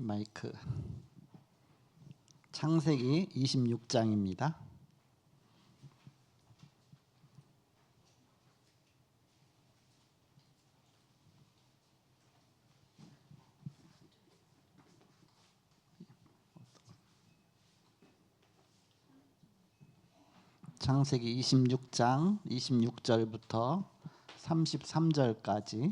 마이크. 창세기 26장입니다. 창세기 26장 26절부터 33절까지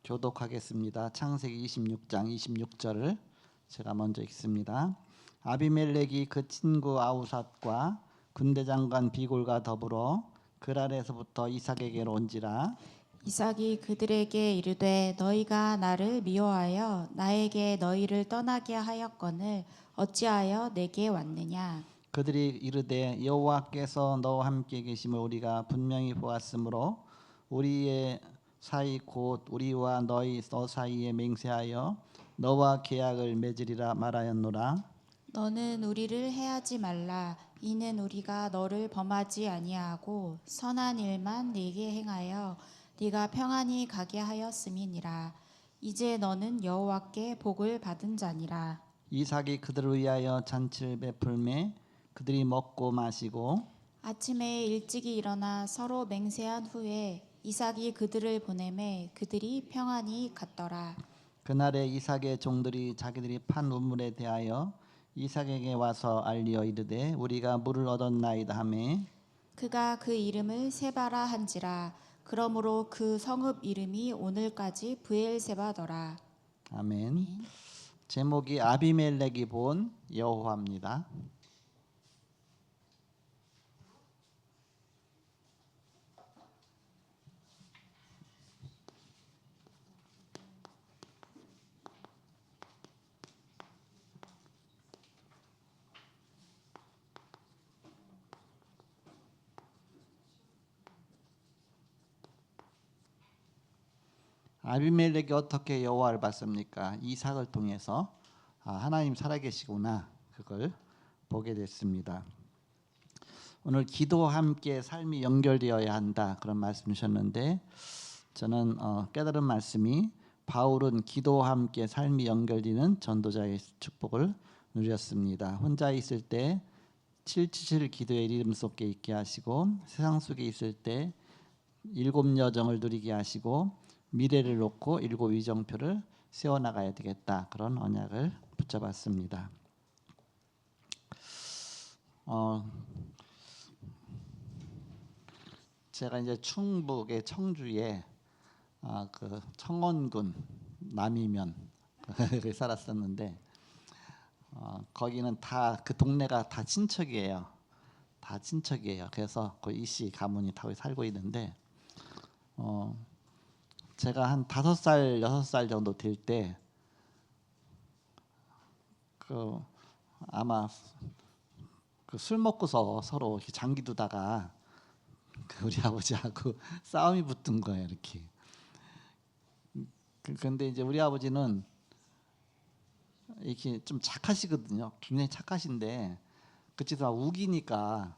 교독하겠습니다. 창세기 26장 26절을 제가 먼저 읽습니다. 아비멜렉이 그 친구 아우삿과 군대장관 비골과 더불어 그랄에서부터 이삭에게로 온지라. 이삭이 그들에게 이르되 너희가 나를 미워하여 나에게 너희를 떠나게 하였거늘 어찌하여 내게 왔느냐. 그들이 이르되 여호와께서 너와 함께 계심을 우리가 분명히 보았으므로 우리의 사이 곧 우리와 너 사이에 맹세하여 너와 계약을 맺으리라 말하였노라. 너는 우리를 해하지 말라. 이는 우리가 너를 범하지 아니하고 선한 일만 네게 행하여 네가 평안히 가게 하였음이니라. 이제 너는 여호와께 복을 받은 자니라. 이삭이 그들을 위하여 잔치를 베풀매 그들이 먹고 마시고 아침에 일찍이 일어나 서로 맹세한 후에 이삭이 그들을 보내매 그들이 평안히 갔더라. 그날에 이삭의 종들이 자기들이 판 우물에 대하여 이삭에게 와서 알리어 이르되 우리가 물을 얻었나이다 하매 그가 그 이름을 세바라 한지라. 그러므로 그 성읍 이름이 오늘까지 브엘세바더라. 아멘. 제목이 아비멜렉이 본 여호와입니다. 아비멜렉이 어떻게 여호와를 봤습니까? 이삭을 통해서 하나님 살아계시구나 그걸 보게 됐습니다. 오늘 기도와 함께 삶이 연결되어야 한다 그런 말씀 주셨는데 저는 깨달은 말씀이 바울은 기도와 함께 삶이 연결되는 전도자의 축복을 누렸습니다. 혼자 있을 때 777 기도의 리듬 속에 있게 하시고 세상 속에 있을 때 7 여정을 누리게 하시고 미래를 놓고 7 위정표를 세워나가야 되겠다 그런 언약을 붙잡았습니다. 제가 이제 충북의 청주에 그 청원군 남이면 살았었는데 거기는 다 그 동네가 다 친척이에요. 다 친척이에요. 그래서 그 이씨 가문이 다 살고 있는데 제가 한 5살 6살 정도 될 때 그 아마 그 술 먹고서 서로 이렇게 장기 두다가 우리 아버지하고 싸움이 붙은 거예요. 이렇게. 근데 이제 우리 아버지는 이렇게 좀 착하시거든요. 굉장히 착하신데 그치도 우기니까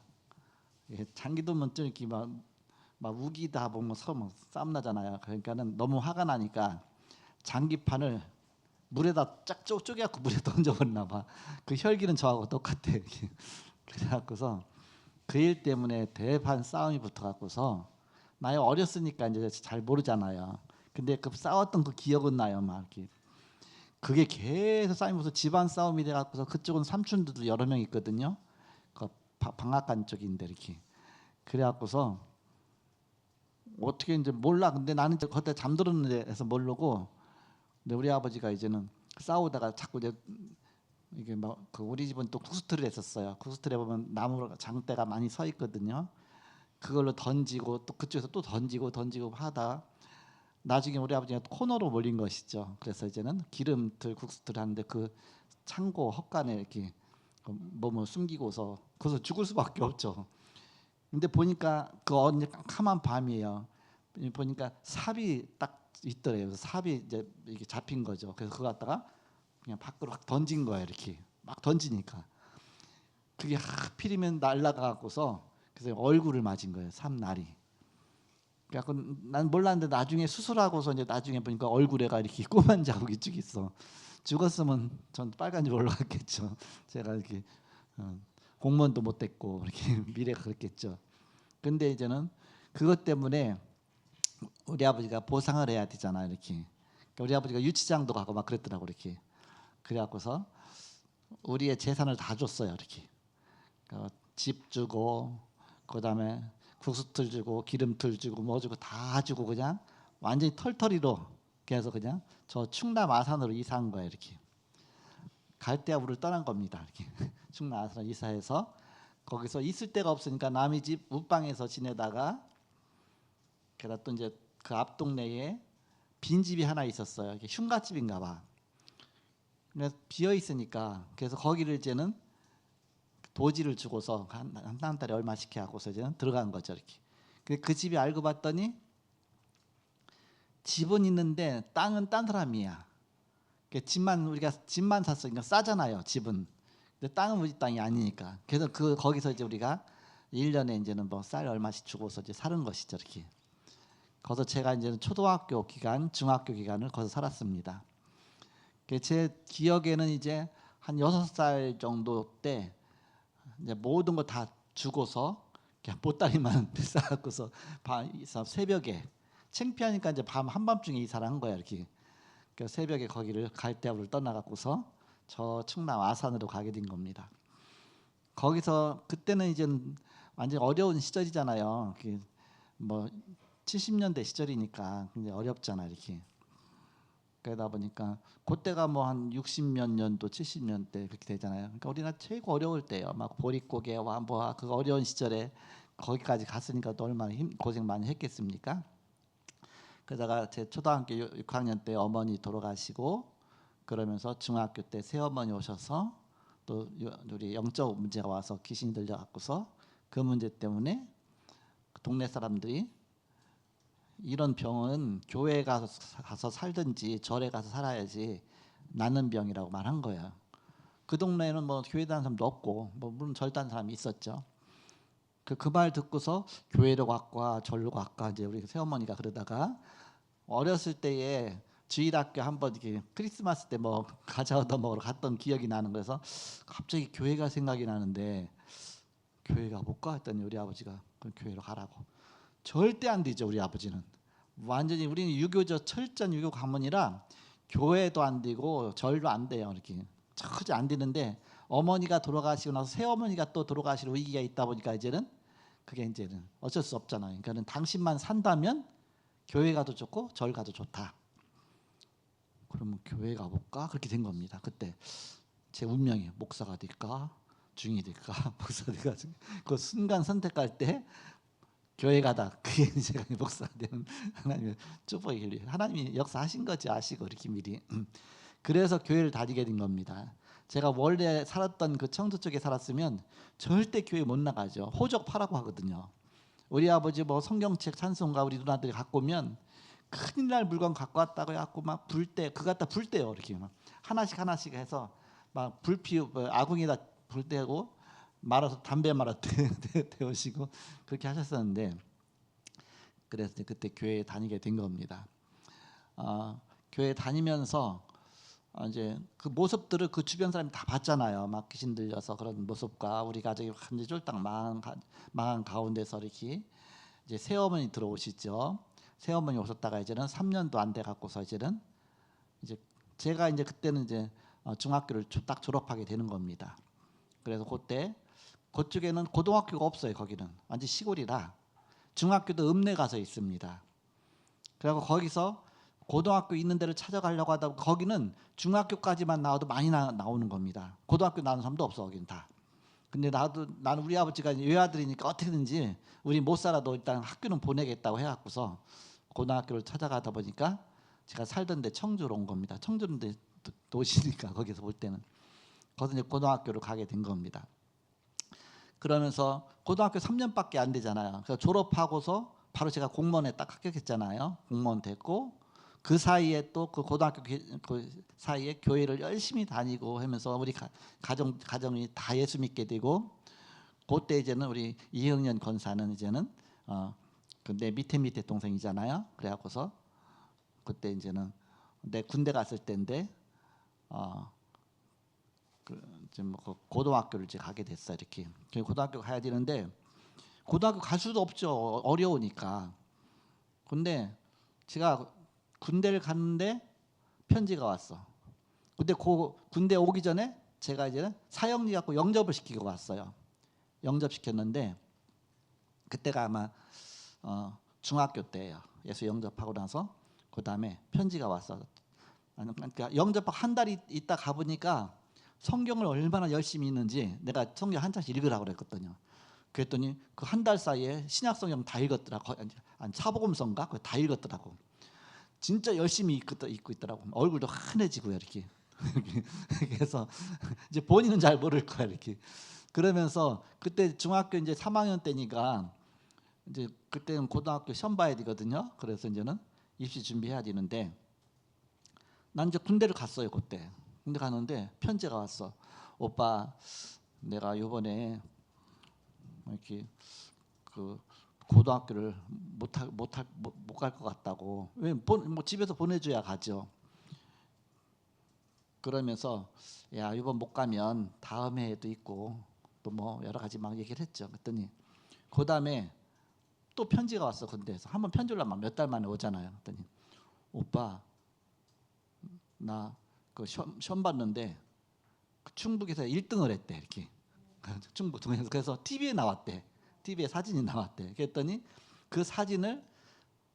장기 두면 좀 이렇게 막 우기다 보면 서로 막 싸움 나잖아요. 그러니까는 너무 화가 나니까 장기판을 물에다 쫙 쪼개갖고 물에 던져버렸나 봐. 그 혈기는 저하고 똑같아. 그래갖고서 그 일 때문에 대판 싸움이 붙어갖고서 나이 어렸으니까 이제 잘 모르잖아요. 근데 그 싸웠던 그 기억은 나요. 막 이렇게 그게 계속 싸우면서 집안 싸움이 돼갖고서 그쪽은 삼촌들도 여러 명 있거든요. 그 방앗간 쪽인데 이렇게 그래갖고서 어떻게 이제 몰라. 근데 나는 이제 그때 잠들었는데 해서 모르고. 근데 우리 아버지가 이제는 싸우다가 자꾸 이제 이게 막 그 우리 집은 또 국수틀을 했었어요. 국수틀에 보면 나무 장대가 많이 서 있거든요. 그걸로 던지고 또 그쪽에서 또 던지고 하다 나중에 우리 아버지가 코너로 몰린 것이죠. 그래서 이제는 기름틀 국수틀 하는데 그 창고 헛간에 이렇게 몸을 숨기고서 거기서 죽을 수밖에 없죠. 근데 보니까 그 언제 캄캄한 밤이에요. 보니까 삽이 딱 있더래요. 그래서 삽이 이제 이렇게 잡힌 거죠. 그래서 그거 갖다가 그냥 밖으로 확 던진 거예요. 이렇게 막 던지니까 그게 하필이면 날아가고서 그래서 얼굴을 맞은 거예요. 삼날이. 그래갖고 난 몰랐는데 나중에 수술하고서 이제 나중에 보니까 얼굴에가 이렇게 꼬만 자국이 쭉 있어. 죽었으면 전 빨간 줄 올라갔겠죠. 제가 이렇게 공무원도 못 됐고 이렇게 미래가 그랬겠죠. 근데 이제는 그것 때문에 우리 아버지가 보상을 해야 되잖아 이렇게. 그러니까 우리 아버지가 유치장도 가고 막 그랬더라고 이렇게. 그래갖고서 우리의 재산을 다 줬어요 이렇게. 그러니까 집 주고 그다음에 국수틀 주고 기름틀 주고 뭐 주고 다 주고 그냥 완전히 털털이로 그래서 그냥 저 충남 아산으로 이사한 거예요 이렇게. 갈대아부를 떠난 겁니다 이렇게. 충남 아산으로 이사해서 거기서 있을 데가 없으니까 남의 집 웃방에서 지내다가 게다가 또 이제 그 앞 동네에 빈 집이 하나 있었어요. 이게 흉가집인가 봐. 그래서 비어 있으니까 그래서 거기를 이제는 도지를 주고서 한 달에 얼마씩 해갖고서 이제는 들어간 거죠 이렇게. 그 집이 알고 봤더니 집은 있는데 땅은 딴 사람이야. 집만 우리가 집만 샀으니까 싸잖아요 집은. 근데 땅은 우리 땅이 아니니까. 그래서 거기서 이제 우리가 1년에 이제는 뭐 쌀 얼마씩 주고서 이제 사는 것이죠 이렇게. 거기서 제가 이제는 초등학교 기간, 중학교 기간을 거기서 살았습니다. 제 기억에는 이제 한 6살 정도 때 이제 모든 거 다 주고서 그냥 보따리만 싸갖고서 새벽에 창피하니까 이제 밤 한밤중에 이사를 한 거야 이렇게. 그래서 새벽에 거기를 갈대아부를 떠나갖고서 저 충남 아산으로 가게 된 겁니다. 거기서 그때는 이제 완전 어려운 시절이잖아요. 뭐 70년대 시절이니까 굉장히 어렵잖아 이렇게. 그러다 보니까 그때가 뭐 한 60몇 년도 70년대 그렇게 되잖아요. 그러니까 우리나라 최고 어려울 때요. 막 보릿고개와 뭐 그 어려운 시절에 거기까지 갔으니까 또 얼마나 고생 많이 했겠습니까? 그러다가 제 초등학교 6학년 때 어머니 돌아가시고 그러면서 중학교 때 새어머니 오셔서 또 우리 영적 문제가 와서 귀신이 들려갖고서 그 문제 때문에 동네 사람들이 이런 병은 교회에 가서 살든지 절에 가서 살아야지 낫는 병이라고 말한 거예요. 그 동네에는 뭐 교회 다니는 사람도 없고 뭐 물론 절 다니는 사람이 있었죠. 그 말 듣고서 교회로 갈까 절로 갈까 이제 우리 새어머니가 그러다가 어렸을 때에 주일학교 한번 이렇게 크리스마스 때 뭐 과자 얻어 먹으러 갔던 기억이 나는 거여서 갑자기 교회가 생각이 나는데 교회 가볼까 했더니 우리 아버지가 그 교회로 가라고. 절대 안 되죠 우리 아버지는. 완전히 우리는 유교죠. 철저한 유교 가문이라 교회도 안 되고 절도 안 돼요 이렇게. 절대 안 되는데 어머니가 돌아가시고 나서 새어머니가 또 돌아가실 위기가 있다 보니까 이제는 그게 이제는 어쩔 수 없잖아요. 그러니까는 당신만 산다면 교회 가도 좋고 절 가도 좋다. 그러면 교회 가볼까 그렇게 된 겁니다. 그때 제 운명이 목사가 될까 중이 될까 목사 될까 그 순간 선택할 때 교회 가다 그게 제가 목사가 되는 하나님의 축복이 하나님이 역사하신 거지 아시고 이렇게 미리. 그래서 교회를 다니게 된 겁니다. 제가 원래 살았던 그 청주 쪽에 살았으면 절대 교회 못 나가죠. 호적파라고 하거든요. 우리 아버지 뭐 성경책 찬송가 우리 누나들이 갖고 오면 큰일 날 물건 갖고 왔다고 해갖고 막 불 때 그거 갖다 불 때요 이렇게 막 하나씩 해서 막 불 피우고 아궁이에다 불 때고 말아서 담배 말아 태우시고 그렇게 하셨었는데 그래서 그때 교회에 다니게 된 겁니다. 교회 다니면서 이제 그 모습들을 그 주변 사람이 다 봤잖아요. 막 귀신 들려서 그런 모습과 우리 가족이 완전히 쫄딱 망한 가운데서 이렇게 이제 새어머니 들어오시죠. 새어머니 오셨다가 이제는 3년도 안 돼 갖고서 이제는 이제 제가 이제 그때는 이제 중학교를 딱 졸업하게 되는 겁니다. 그래서 그때 그쪽에는 고등학교가 없어요. 거기는 완전 시골이라 중학교도 읍내 가서 있습니다. 그리고 거기서 고등학교 있는 데를 찾아가려고 하다 거기는 중학교까지만 나와도 많이 나오는 겁니다. 고등학교 나오는 사람도 없어 거기는 다. 근데 나는 우리 아버지가 외아들이니까 어떻게든지 우리 못 살아도 일단 학교는 보내겠다고 해갖고서 고등학교를 찾아가다 보니까 제가 살던 데 청주로 온 겁니다. 청주는 도시니까 거기서 볼 때는 거기서 이제 고등학교를 가게 된 겁니다. 그러면서 고등학교 3년밖에 안 되잖아요. 그래서 졸업하고서 바로 제가 공무원에 딱 합격했잖아요. 공무원 됐고 그 사이에 또 그 고등학교 그 사이에 교회를 열심히 다니고 하면서 우리 가정이 다 예수 믿게 되고 그때 이제는 우리 이형년 권사는 이제는 그 내 밑에 동생이잖아요. 그래갖고서 그때 이제는 내 군대 갔을 때인데 지금 그 고등학교를 이제 가게 됐어 이렇게. 고등학교 가야 되는데 고등학교 갈 수도 없죠. 어려우니까. 근데 제가 군대를 갔는데 편지가 왔어. 근데 군대 오기 전에 제가 이제 사형리 갖고 영접을 시키고 왔어요. 영접시켰는데 그때가 아마 중학교 때예요. 예수 영접하고 나서 그 다음에 편지가 왔어. 그러니까 영접하고 한 달 있다 가보니까 성경을 얼마나 열심히 읽는지 내가 성경 한 장씩 읽으라고 그랬거든요. 그랬더니 그 한 달 사이에 신약 성경 다 읽었더라고. 아니 사복음서인가? 그거 다 읽었더라고. 진짜 열심히 읽고 있더라고. 얼굴도 환해지고요 이렇게. 그래서 이제 본인은 잘 모를 거야 이렇게. 그러면서 그때 중학교 이제 3학년 때니까 이제 그때는 고등학교 시험 봐야 되거든요. 그래서 이제는 입시 준비해야 되는데 난 이제 군대를 갔어요 그때. 군대 갔는데 편지가 왔어. 오빠, 내가 요번에 이렇게 그 고등학교를 못 갈 것 같다고. 왜 뭐 집에서 보내줘야 가죠. 그러면서 야 이번 못 가면 다음 해에도 있고 또 뭐 여러 가지 막 얘기를 했죠. 그랬더니 그 다음에 또 편지가 왔어. 군대에서 한번 편지 올라면 몇 달 만에 오잖아요. 그랬더니 오빠 나 그 시험 봤는데 충북에서 1등을 했대 이렇게. 충북 동에서. 그래서 TV에 나왔대. TV에 사진이 나왔대. 그랬더니 그 사진을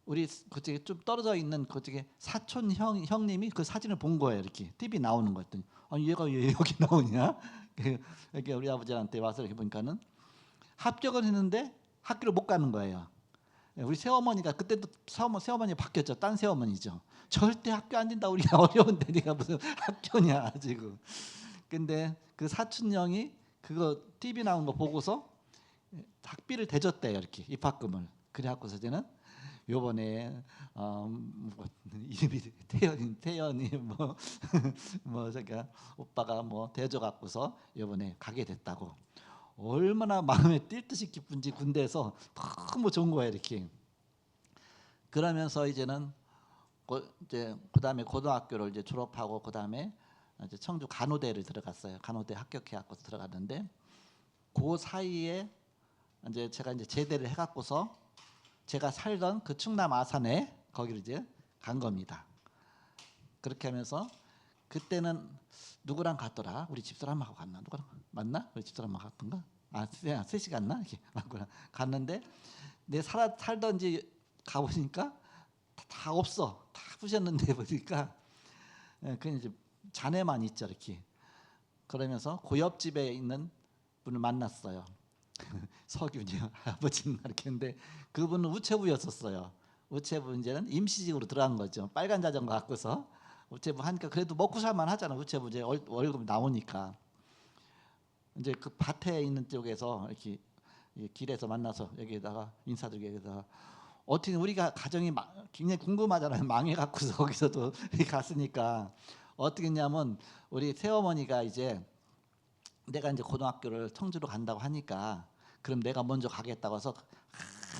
우리 그쪽에 좀 떨어져 있는 그쪽에 사촌 형님이 그 사진을 본 거예요. 이렇게 TV 나오는 거 했더니 아니 얘가 왜 여기 나오냐? 이렇게 우리 아버지한테 와서 이렇게 보니까는 합격을 했는데 학교를 못 가는 거예요. 우리 새어머니가 그때도 새어머니 바뀌었죠. 딴 새어머니죠. 절대 학교 안 된다. 우리가 어려운데 네가 무슨 학교냐 지금. 근데 그 사촌 형이 그거 TV 나온 거 보고서 학비를 대줬대요. 이렇게 입학금을. 그래갖고서 이제는 요번에 뭐 이름이 태연이 뭐 제가 오빠가 뭐 대줘갖고서 요번에 가게 됐다고. 얼마나 마음에 뛸 듯이 기쁜지 군대에서 너무 좋은 거예요 이렇게. 그러면서 이제는 이제 그다음에 고등학교를 이제 졸업하고 그다음에 이제 청주 간호대를 들어갔어요. 간호대 합격해갖고 들어갔는데 그 사이에 이제 제가 이제 제대를 해갖고서 제가 살던 그 충남 아산에 거기를 이제 간 겁니다. 그렇게 하면서 그때는 누구랑 갔더라? 우리 집사람하고 갔나? 누구랑 맞나? 우리 집사람하고 갔던가? 셋이 갔나? 이렇게 갔는데 내 살던 집 가보니까 다 없어. 다 부셨는데 보니까 그냥 이제 자네만 있죠 이렇게. 그러면서 그 옆집에 있는 분을 만났어요. 서균이요. 아버지는 이렇게 했는데 그분은 우체부였었어요. 우체부 이제는 임시직으로 들어간 거죠. 빨간 자전거 갖고서 우체부 하니까 그래도 먹고 살만 하잖아. 우체부 이제 월급 나오니까. 이제 그 밭에 있는 쪽에서 이렇게 길에서 만나서 여기에다가 인사드리게 해서 어떻게 우리가 가정이 굉장히 궁금하잖아요. 망해 갖고서 거기서도 갔으니까 어떻게 했냐면 우리 새어머니가 이제 내가 이제 고등학교를 청주로 간다고 하니까 그럼 내가 먼저 가겠다고 해서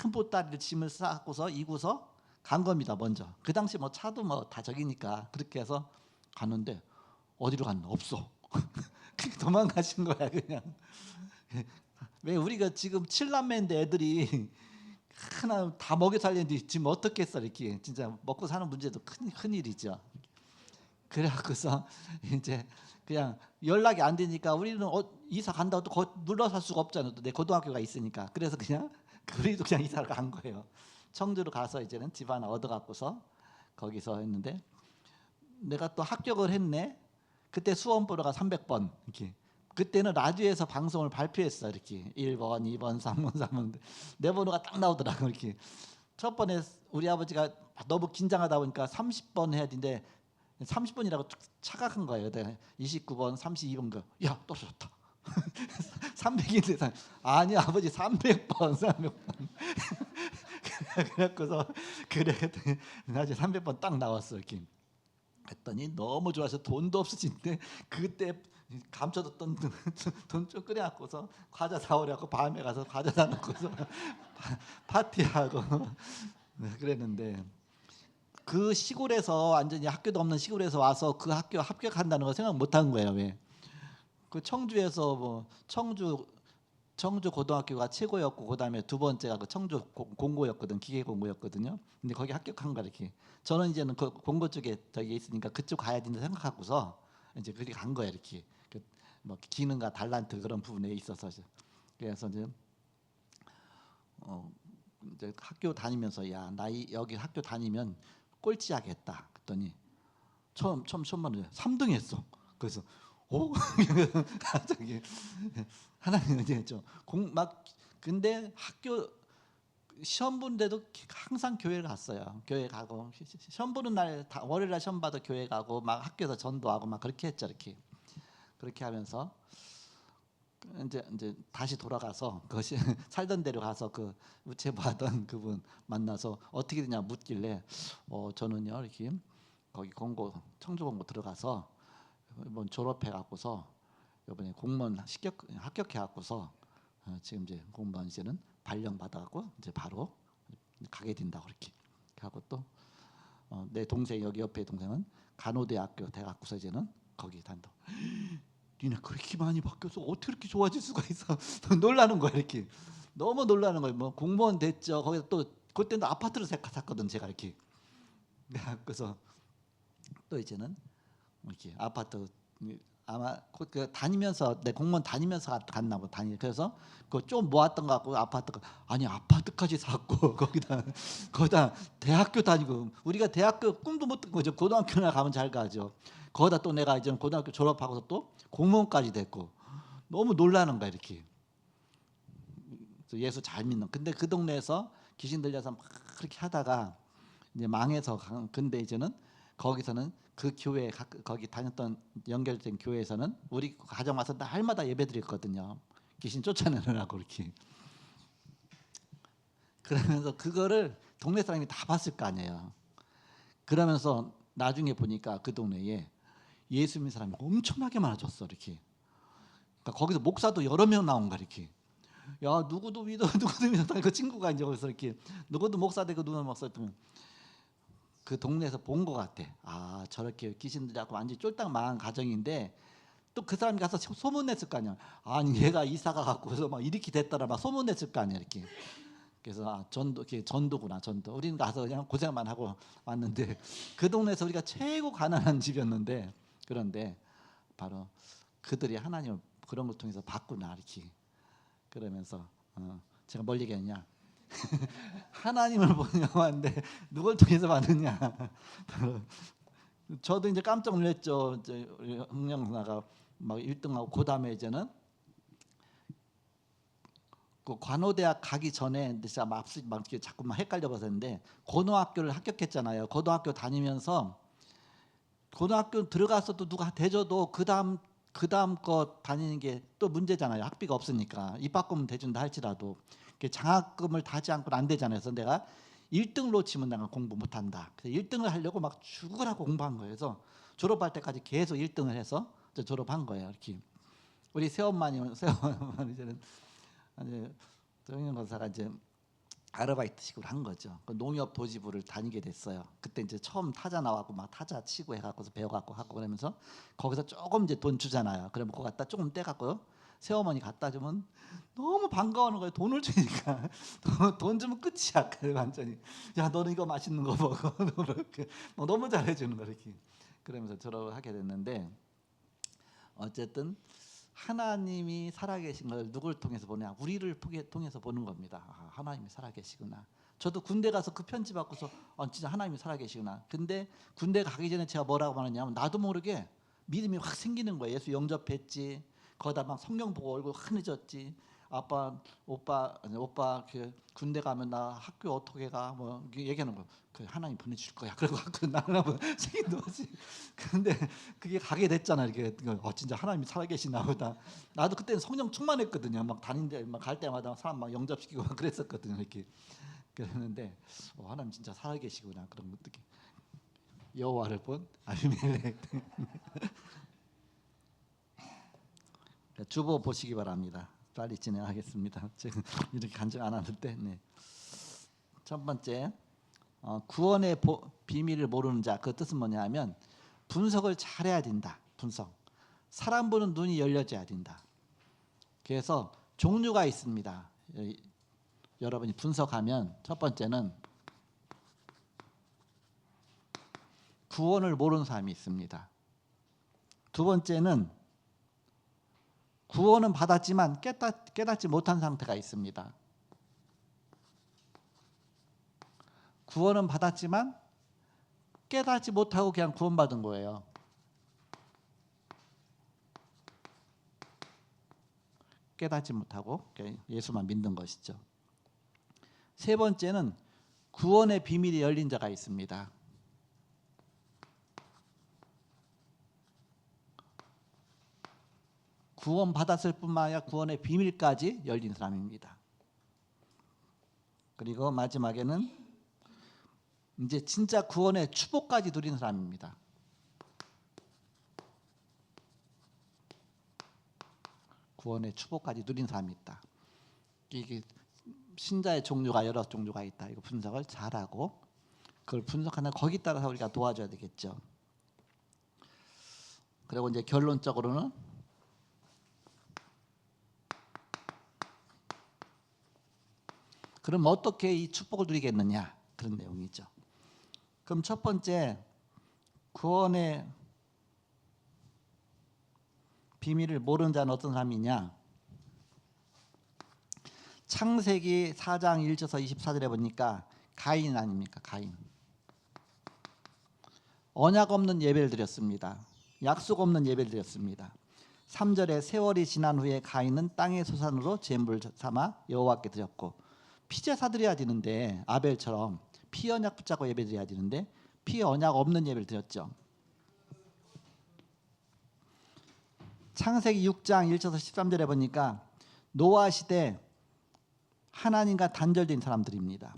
한 보따리를 짐을 싸고서 이고서 간 겁니다. 먼저. 그 당시 뭐 차도 뭐 다 저기니까 그렇게 해서 갔는데 어디로 갔나 없어. 도망가신 거야 그냥. 왜 우리가 지금 7남매인데 애들이 하나 다 먹여 살리는데 지금 어떻겠어 이렇게. 진짜 먹고 사는 문제도 큰 일이죠. 그래갖고서 이제 그냥 연락이 안 되니까 우리는 이사 간다고 또 눌러 살 수가 없잖아요. 또 내 고등학교가 있으니까. 그래서 그냥 우리도 그냥 이사를 간 거예요. 청주로 가서 이제는 집 하나 얻어갖고서 거기서 했는데 내가 또 합격을 했네. 그때 수험번호가 300번 이렇게. 그때는 라디오에서 방송을 발표했어 이렇게 1번, 2번, 3번, 4번 내 번호가 딱 나오더라고 이렇게. 첫 번에 우리 아버지가 너무 긴장하다 보니까 30번 해야 되는데 30번이라고 착각한 거예요. 29번, 32번 거. 야 떨어졌다. 300인데 아니 아버지 300번 300번. 그래갖고서 그래 나중에 300번 딱 나왔어 이렇게. 했더니 너무 좋아서 돈도 없으신데 그때 감춰뒀던 돈좀 끓여갖고서 과자 사오려고 밤에 가서 과자 사놓고서 파티하고 그랬는데, 그 시골에서 완전히 학교도 없는 시골에서 와서 그 학교 합격한다는 거 생각 못한 거예요. 왜? 그 청주에서 뭐 청주 고등학교가 최고였고, 그다음에 두 번째가 그 청주 공고였거든, 기계 공고였거든요. 근데 거기 합격한 거 이렇게. 저는 이제는 그 공고 쪽에 저기 있으니까 그쪽 가야 된다 생각하고서 이제 그렇게 간 거예요. 이렇게 뭐 기능과 달란트 그런 부분에 있어서. 그래서 이제 학교 다니면서 야, 나 여기 학교 다니면 꼴찌하겠다. 그랬더니 처음 시험만 3등 했어. 그래서 오 저기 하나님 이제 좀막, 근데 학교 시험 보는데도 항상 교회를 갔어요. 교회 가고 시험 보는 날 월요일 날 시험 봐도 교회 가고 막 학교에서 전도하고 막 그렇게 했죠. 이렇게 그렇게 하면서 이제 다시 돌아가서 그것이 살던 데로 가서 그 우체부하던 그분 만나서 어떻게 되냐 묻길래 저는요 이렇게 거기 청주 공고 들어가서 이번 졸업해 갖고서 이번에 공무원 합격해 갖고서 지금 이제 공무원 이제는 발령 받아 갖고 이제 바로 가게 된다고 이렇게 하고, 또 내 동생 여기 옆에 동생은 간호대학교 대학구서 이제는 거기 단다. 니네 그렇게 많이 바뀌어서 어떻게 이렇게 좋아질 수가 있어? 놀라는 거야 이렇게. 너무 놀라는 거예요. 뭐 공무원 됐죠. 거기서 또 그때도 아파트를 샀거든 제가 이렇게. 그래서 또 이제는 이렇게 아파트 아마 그 다니면서 내 공무원 다니면서 갔나 보 그래서 그 좀 모았던 거 갖고 아파트까지 샀고 거기다 대학교 다니고, 우리가 대학교 꿈도 못 든 거죠. 고등학교나 가면 잘 가죠. 거기다 또 내가 이제 고등학교 졸업하고서 또 공무원까지 됐고 너무 놀라는 거야 이렇게. 예수 잘 믿는. 근데 그 동네에서 귀신 들려서 막 그렇게 하다가 이제 망해서 근데 이제는 거기서는 그 교회 거기 다녔던 연결된 교회에서는 우리 가정 와서 날마다 예배드렸거든요. 귀신 쫓아내느라고 이렇게. 그러면서 그거를 동네 사람이 다 봤을 거 아니에요. 그러면서 나중에 보니까 그 동네에 예수 믿는 사람이 엄청나게 많아졌어 이렇게. 그러니까 거기서 목사도 여러 명 나온 거야 이렇게. 야 누구도 믿어 누구도 믿어. 그 친구가 이제 거기서 이렇게 누구도 목사 되고 누구도 목사 되고 그 동네에서 본 것 같아. 아 저렇게 귀신들하고 완전히 쫄딱 망한 가정인데, 또 그 사람이 가서 소문냈을 거 아니야. 아니 얘가 이사가 갖고서 막 이렇게 됐더라 막 소문냈을 거 아니야 이렇게. 그래서 전도구나 전도. 우리는 가서 그냥 고생만 하고 왔는데 그 동네에서 우리가 최고 가난한 집이었는데, 그런데 바로 그들이 하나님을 그런 걸 통해서 봤구나 이렇게. 그러면서 제가 뭘 얘기했냐. 하나님을 보는 영화인데 누굴 통해서 봤느냐. 저도 이제 깜짝 놀랐죠. 이제 흥령 누나가 막 1등하고 그다음에 이제는 그 관호대학 가기 전에 제가 막 이렇게 자꾸만 헷갈려 버렸는데, 고등학교를 합격했잖아요. 고등학교 다니면서 고등학교 들어가서도 누가 대줘도 그다음 거 다니는 게 또 문제잖아요. 학비가 없으니까. 입 바꾸면 대준다 할지라도 장학금을 타지 않고는 안 되잖아요. 그래서 내가 1등으로 치면 내가 공부 못한다. 그래서 1등을 하려고 막 죽으라고 공부한 거예요. 그래서 졸업할 때까지 계속 1등을 해서 졸업한 거예요. 이렇게. 우리 새엄마는 이제는 정영 권사가 이제 아르바이트식으로 한 거죠. 그 농협 도지부를 다니게 됐어요. 그때 이제 처음 타자 나와고 막 타자 치고 해갖고서 배워갖고 하고 그러면서 거기서 조금 이제 돈 주잖아요. 그러면 그거 갖다 조금 떼갖고 새어머니 갖다 주면 너무 반가워하는 거예요. 돈을 주니까 돈 주면 끝이야. 완전히 야 너는 이거 맛있는 거 먹어. 너무 잘해주는 거 이렇게. 그러면서 졸업을 하게 됐는데, 어쨌든 하나님이 살아계신 걸 누굴 통해서 보냐? 우리를 통해서 보는 겁니다. 아, 하나님이 살아계시구나. 저도 군대 가서 그 편지 받고서 진짜 하나님이 살아계시구나. 근데 군대 가기 전에 제가 뭐라고 말했냐면, 나도 모르게 믿음이 확 생기는 거예요. 예수 영접했지. 거기다 막 성경 보고 얼굴 환해졌지. 오빠 그 군대 가면 나 학교 어떻게 가? 뭐 얘기하는 거. 그 하나님 보내줄 거야. 그러고 나는 한번 책임도 없이. 근데 그게 가게 됐잖아. 이렇게 진짜 하나님이 살아계시나 보다. 나도 그때는 성령 충만했거든요. 막 다닌데 막 갈 때마다 사람 막 영접시키고 막 그랬었거든요. 이렇게. 그랬는데 하나님 진짜 살아계시구나. 그런 거 어떻게 여호와를 본 아비멜렉. 주보 보시기 바랍니다. 빨리 진행하겠습니다. 지금 이렇게 간증 안 하는데. 네. 첫 번째, 구원의 비밀을 모르는 자, 그 뜻은 뭐냐면 분석을 잘해야 된다. 분석. 사람 보는 눈이 열려져야 된다. 그래서 종류가 있습니다. 여러분이 분석하면 첫 번째는 구원을 모르는 사람이 있습니다. 두 번째는 구원은 받았지만 깨닫지 못한 상태가 있습니다. 구원은 받았지만 깨닫지 못하고 그냥 구원받은 거예요. 깨닫지 못하고 예수만 믿는 것이죠. 세 번째는 구원의 비밀이 열린 자가 있습니다. 구원 받았을 뿐만 아니라 구원의 비밀까지 열린 사람입니다. 그리고 마지막에는 이제 진짜 구원의 축복까지 누린 사람입니다. 구원의 축복까지 누린 사람이 있다. 이게 신자의 종류가 여러 종류가 있다. 이거 분석을 잘하고 그걸 분석하는 거기 따라서 우리가 도와줘야 되겠죠. 그리고 이제 결론적으로는 그럼 어떻게 이 축복을 누리겠느냐 그런 내용이죠. 그럼 첫 번째 구원의 비밀을 모르는 자는 어떤 사람이냐? 창세기 4장 1절에서 24절에 보니까 가인 아닙니까? 가인. 언약 없는 예배를 드렸습니다. 약속 없는 예배를 드렸습니다. 3절에 세월이 지난 후에 가인은 땅의 소산으로 제물을 삼아 여호와께 드렸고 피제사 드려야 되는데 아벨처럼 피 언약 붙잡고 예배 드려야 되는데 피 언약 없는 예배를 드렸죠. 창세기 6장 1절에서 13절에 보니까 노아 시대 하나님과 단절된 사람들입니다.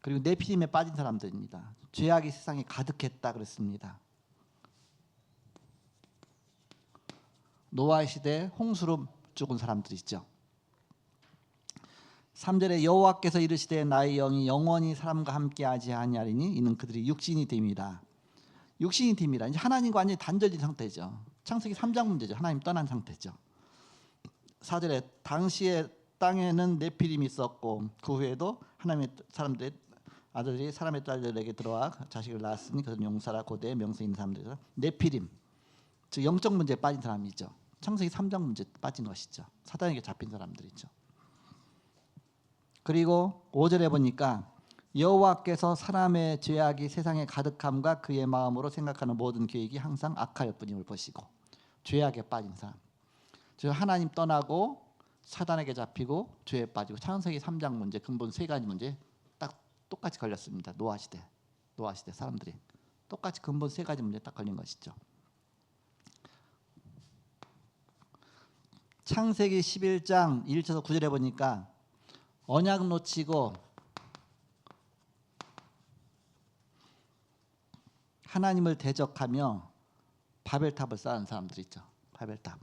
그리고 네피림에 빠진 사람들입니다. 죄악이 세상에 가득했다 그랬습니다. 노아 시대 홍수로 죽은 사람들이 있죠. 3절에 여호와께서 이르시되 나의 영이 영원히 사람과 함께하지 아니하리니 이는 그들이 육신이 됨이라. 육신이 됨이라. 이제 하나님과 완전히 단절된 상태죠. 창세기 3장 문제죠. 하나님 떠난 상태죠. 4절에 당시에 땅에는 네피림이 있었고 그 후에도 하나님의 사람들의 아들이 사람의 딸들에게 들어와 자식을 낳았으니 그들은 용사라 고대의 명세 있는 사람들이라. 네피림, 즉 영적 문제에 빠진 사람이죠. 창세기 3장 문제에 빠진 것이죠. 사단에게 잡힌 사람들이죠. 그리고 5절에 보니까 여호와께서 사람의 죄악이 세상에 가득함과 그의 마음으로 생각하는 모든 계획이 항상 악할 뿐임을 보시고 죄악에 빠진 사람, 즉 하나님 떠나고 사단에게 잡히고 죄에 빠지고 창세기 3장 문제 근본 세 가지 문제 딱 똑같이 걸렸습니다. 노아 시대 사람들이 똑같이 근본 세 가지 문제 딱 걸린 것이죠. 창세기 11장 1절에서 9절에 보니까 언약 놓치고 하나님을 대적하며 바벨탑을 쌓은 사람들이 있죠. 바벨탑.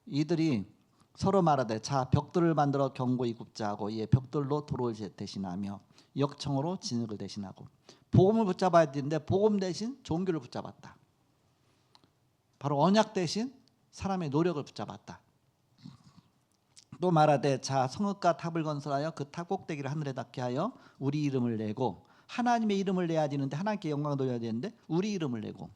이들이 서로 말하되 자 벽돌을 만들어 경고히 굽자 하고 이에 벽돌로 도를 대신하며 역청으로 진흙을 대신하고 복음을 붙잡아야 되는데 복음 대신 종교를 붙잡았다. 바로 언약 대신 사람의 노력을 붙잡았다. 또 말하되 자 성읍과 탑을 건설하여 그 탑 꼭대기를 하늘에 닿게 하여 우리 이름을 내고 하나님의 이름을 내야 되는데 하나님께 영광을 돌려야 되는데 우리 이름을 내고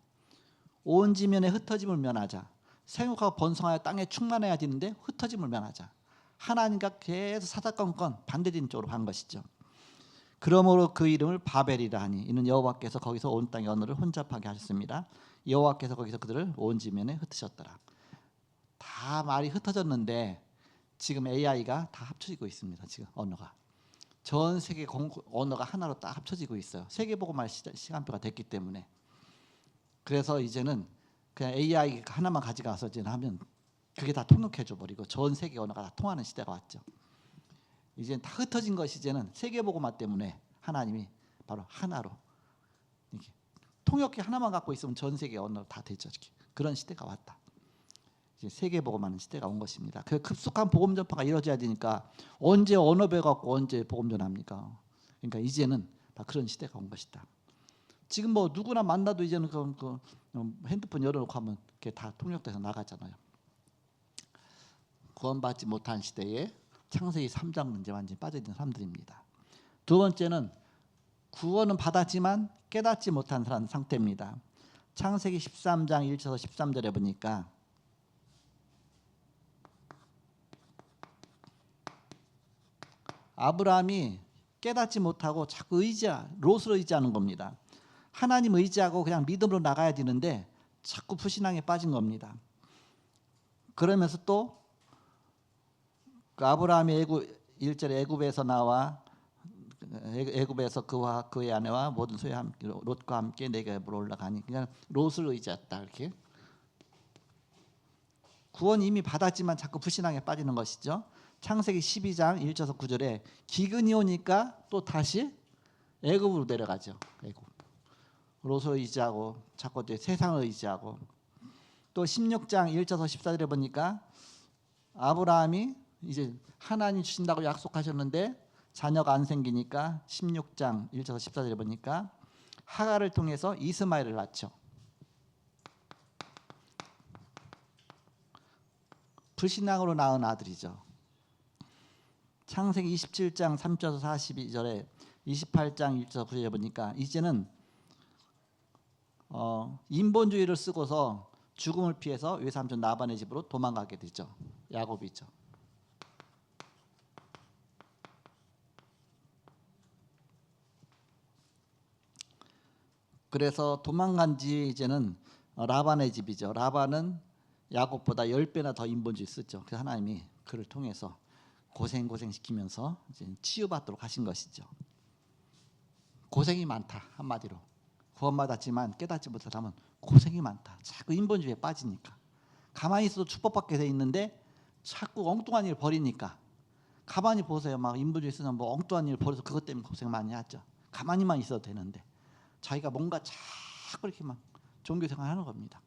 온 지면에 흩어짐을 면하자. 생육하고 번성하여 땅에 충만해야 되는데 흩어짐을 면하자. 하나님과 계속 사사건건 반대되는 쪽으로 간 것이죠. 그러므로 그 이름을 바벨이라 하니 이는 여호와께서 거기서 온 땅의 언어를 혼잡하게 하셨습니다. 여호와께서 거기서 그들을 온 지면에 흩으셨더라. 다 말이 흩어졌는데 지금 AI가 다 합쳐지고 있습니다. 지금 언어가 전 세계 언어가 하나로 딱 합쳐지고 있어요. 세계보고말 시간표가 됐기 때문에. 그래서 이제는 그냥 AI 하나만 가져가서 이제 하면 그게 다 통역해줘 버리고 전 세계 언어가 다 통하는 시대가 왔죠. 이제는 다 흩어진 것이 이제는 세계보고말 때문에 하나님이 바로 하나로 이렇게 통역기 하나만 갖고 있으면 전 세계 언어로 다 되죠. 이렇게. 그런 시대가 왔다. 이제 세계 복음하는 시대가 온 것입니다. 그 급속한 복음 전파가 이루어져야 되니까 언제 언어 배워갖고 언제 복음 전합니까? 그러니까 이제는 다 그런 시대가 온 것이다. 지금 뭐 누구나 만나도 이제는 핸드폰 열어놓고 하면 그게 다 통역돼서 나가잖아요. 구원받지 못한 시대에 창세기 3장 문제 완전히 빠져있는 사람들입니다. 두 번째는 구원은 받았지만 깨닫지 못한 사람 상태입니다. 창세기 13장 1절에서 13절에 보니까 아브라함이 깨닫지 못하고 자꾸 롯을 의지하는 겁니다. 하나님 의지하고 그냥 믿음으로 나가야 되는데 자꾸 불신앙에 빠진 겁니다. 그러면서 또 그 아브라함이 1절에 애굽에서 나와 애굽에서 그와 그의 아내와 모든 소유와 함께 롯과 함께 네겝으로 올라가니 그냥 롯을 의지했다. 이렇게 구원 이미 받았지만 자꾸 불신앙에 빠지는 것이죠. 창세기 12장 1절에서 9절에 기근이 오니까 또 다시 애굽으로 내려가죠. 애굽. 롯을 의지하고 자꾸 세상을 의지하고 또 16장 1절에서 14절에 보니까 아브라함이 이제 하나님 주신다고 약속하셨는데 자녀가 안 생기니까 16장 1절에서 14절에 보니까 하갈을 통해서 이스마엘을 낳죠. 불신앙으로 낳은 아들이죠. 창세기 27장 3절에서 42절에 28장 1절에서 9절에 보니까 이제는 인본주의를 쓰고서 죽음을 피해서 외삼촌 라반의 집으로 도망가게 되죠. 야곱이죠. 그래서 도망간 지 이제는 라반의 집이죠. 라반은 야곱보다 10배나 더 인본주의 쓰죠. 그래서 하나님이 그를 통해서 고생 시키면서 이제 치유받도록 하신 것이죠. 고생이 많다 한마디로. 구원받았지만 깨닫지 못하면 고생이 많다. 자꾸 인본주의에 빠지니까. 가만히 있어도 축복받게 돼 있는데 자꾸 엉뚱한 일 버리니까. 가만히 보세요. 막 인본주의 쓰는 뭐 엉뚱한 일 버려서 그것 때문에 고생 많이 하죠. 가만히만 있어도 되는데 자기가 뭔가 자꾸 이렇게 막 종교생활하는 겁니다.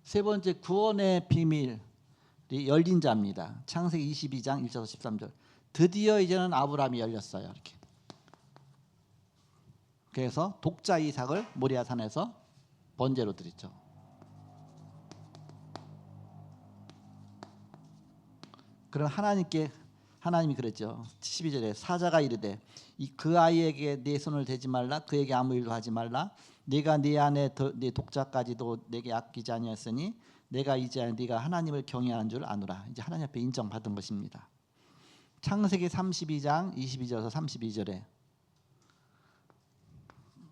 세 번째 구원의 비밀이 열린 자입니다. 창세기 22장 1절에서 13절. 드디어 이제는 아브라함이 열렸어요. 이렇게. 그래서 독자 이삭을 모리아산에서 번제로 드렸죠. 그럼 하나님이 그랬죠. 12절에 사자가 이르되 그 아이에게 내 손을 대지 말라. 그에게 아무 일도 하지 말라. 네가 네 안에 네 독자까지도 내게 아끼지 아니하였으니 내가 이제 네가 하나님을 경외하는 줄 아노라. 이제 하나님 앞에 인정받은 것입니다. 창세기 32장 22절에서 32절에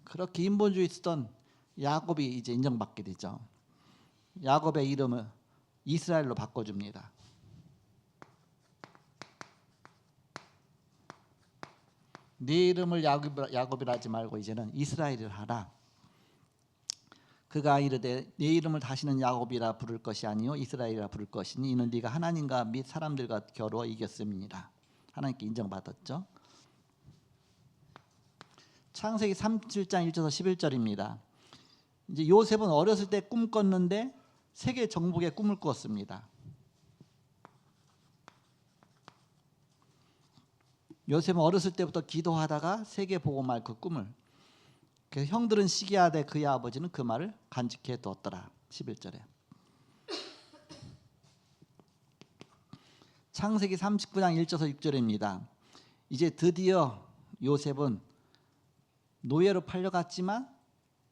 그렇게 인본주의 쓰던 야곱이 이제 인정받게 되죠. 야곱의 이름을 이스라엘로 바꿔줍니다. 네 이름을 야곱이라 하지 말고 이제는 이스라엘을 하라. 그가 이르되 네 이름을 다시는 야곱이라 부를 것이 아니요 이스라엘이라 부를 것이니 이는 네가 하나님과 및 사람들과 겨루어 이겼음이니라. 하나님께 인정받았죠. 창세기 37장 1절에서 11절입니다. 이제 요셉은 어렸을 때 꿈 꿨는데 세계 정복의 꿈을 꾸었습니다. 요셉은 어렸을 때부터 기도하다가 세계 복음할 그 꿈을. 그래서 형들은 시기하되 그의 아버지는 그 말을 간직해 두었더라. 11절에. 창세기 39장 1절에서 6절입니다. 이제 드디어 요셉은 노예로 팔려갔지만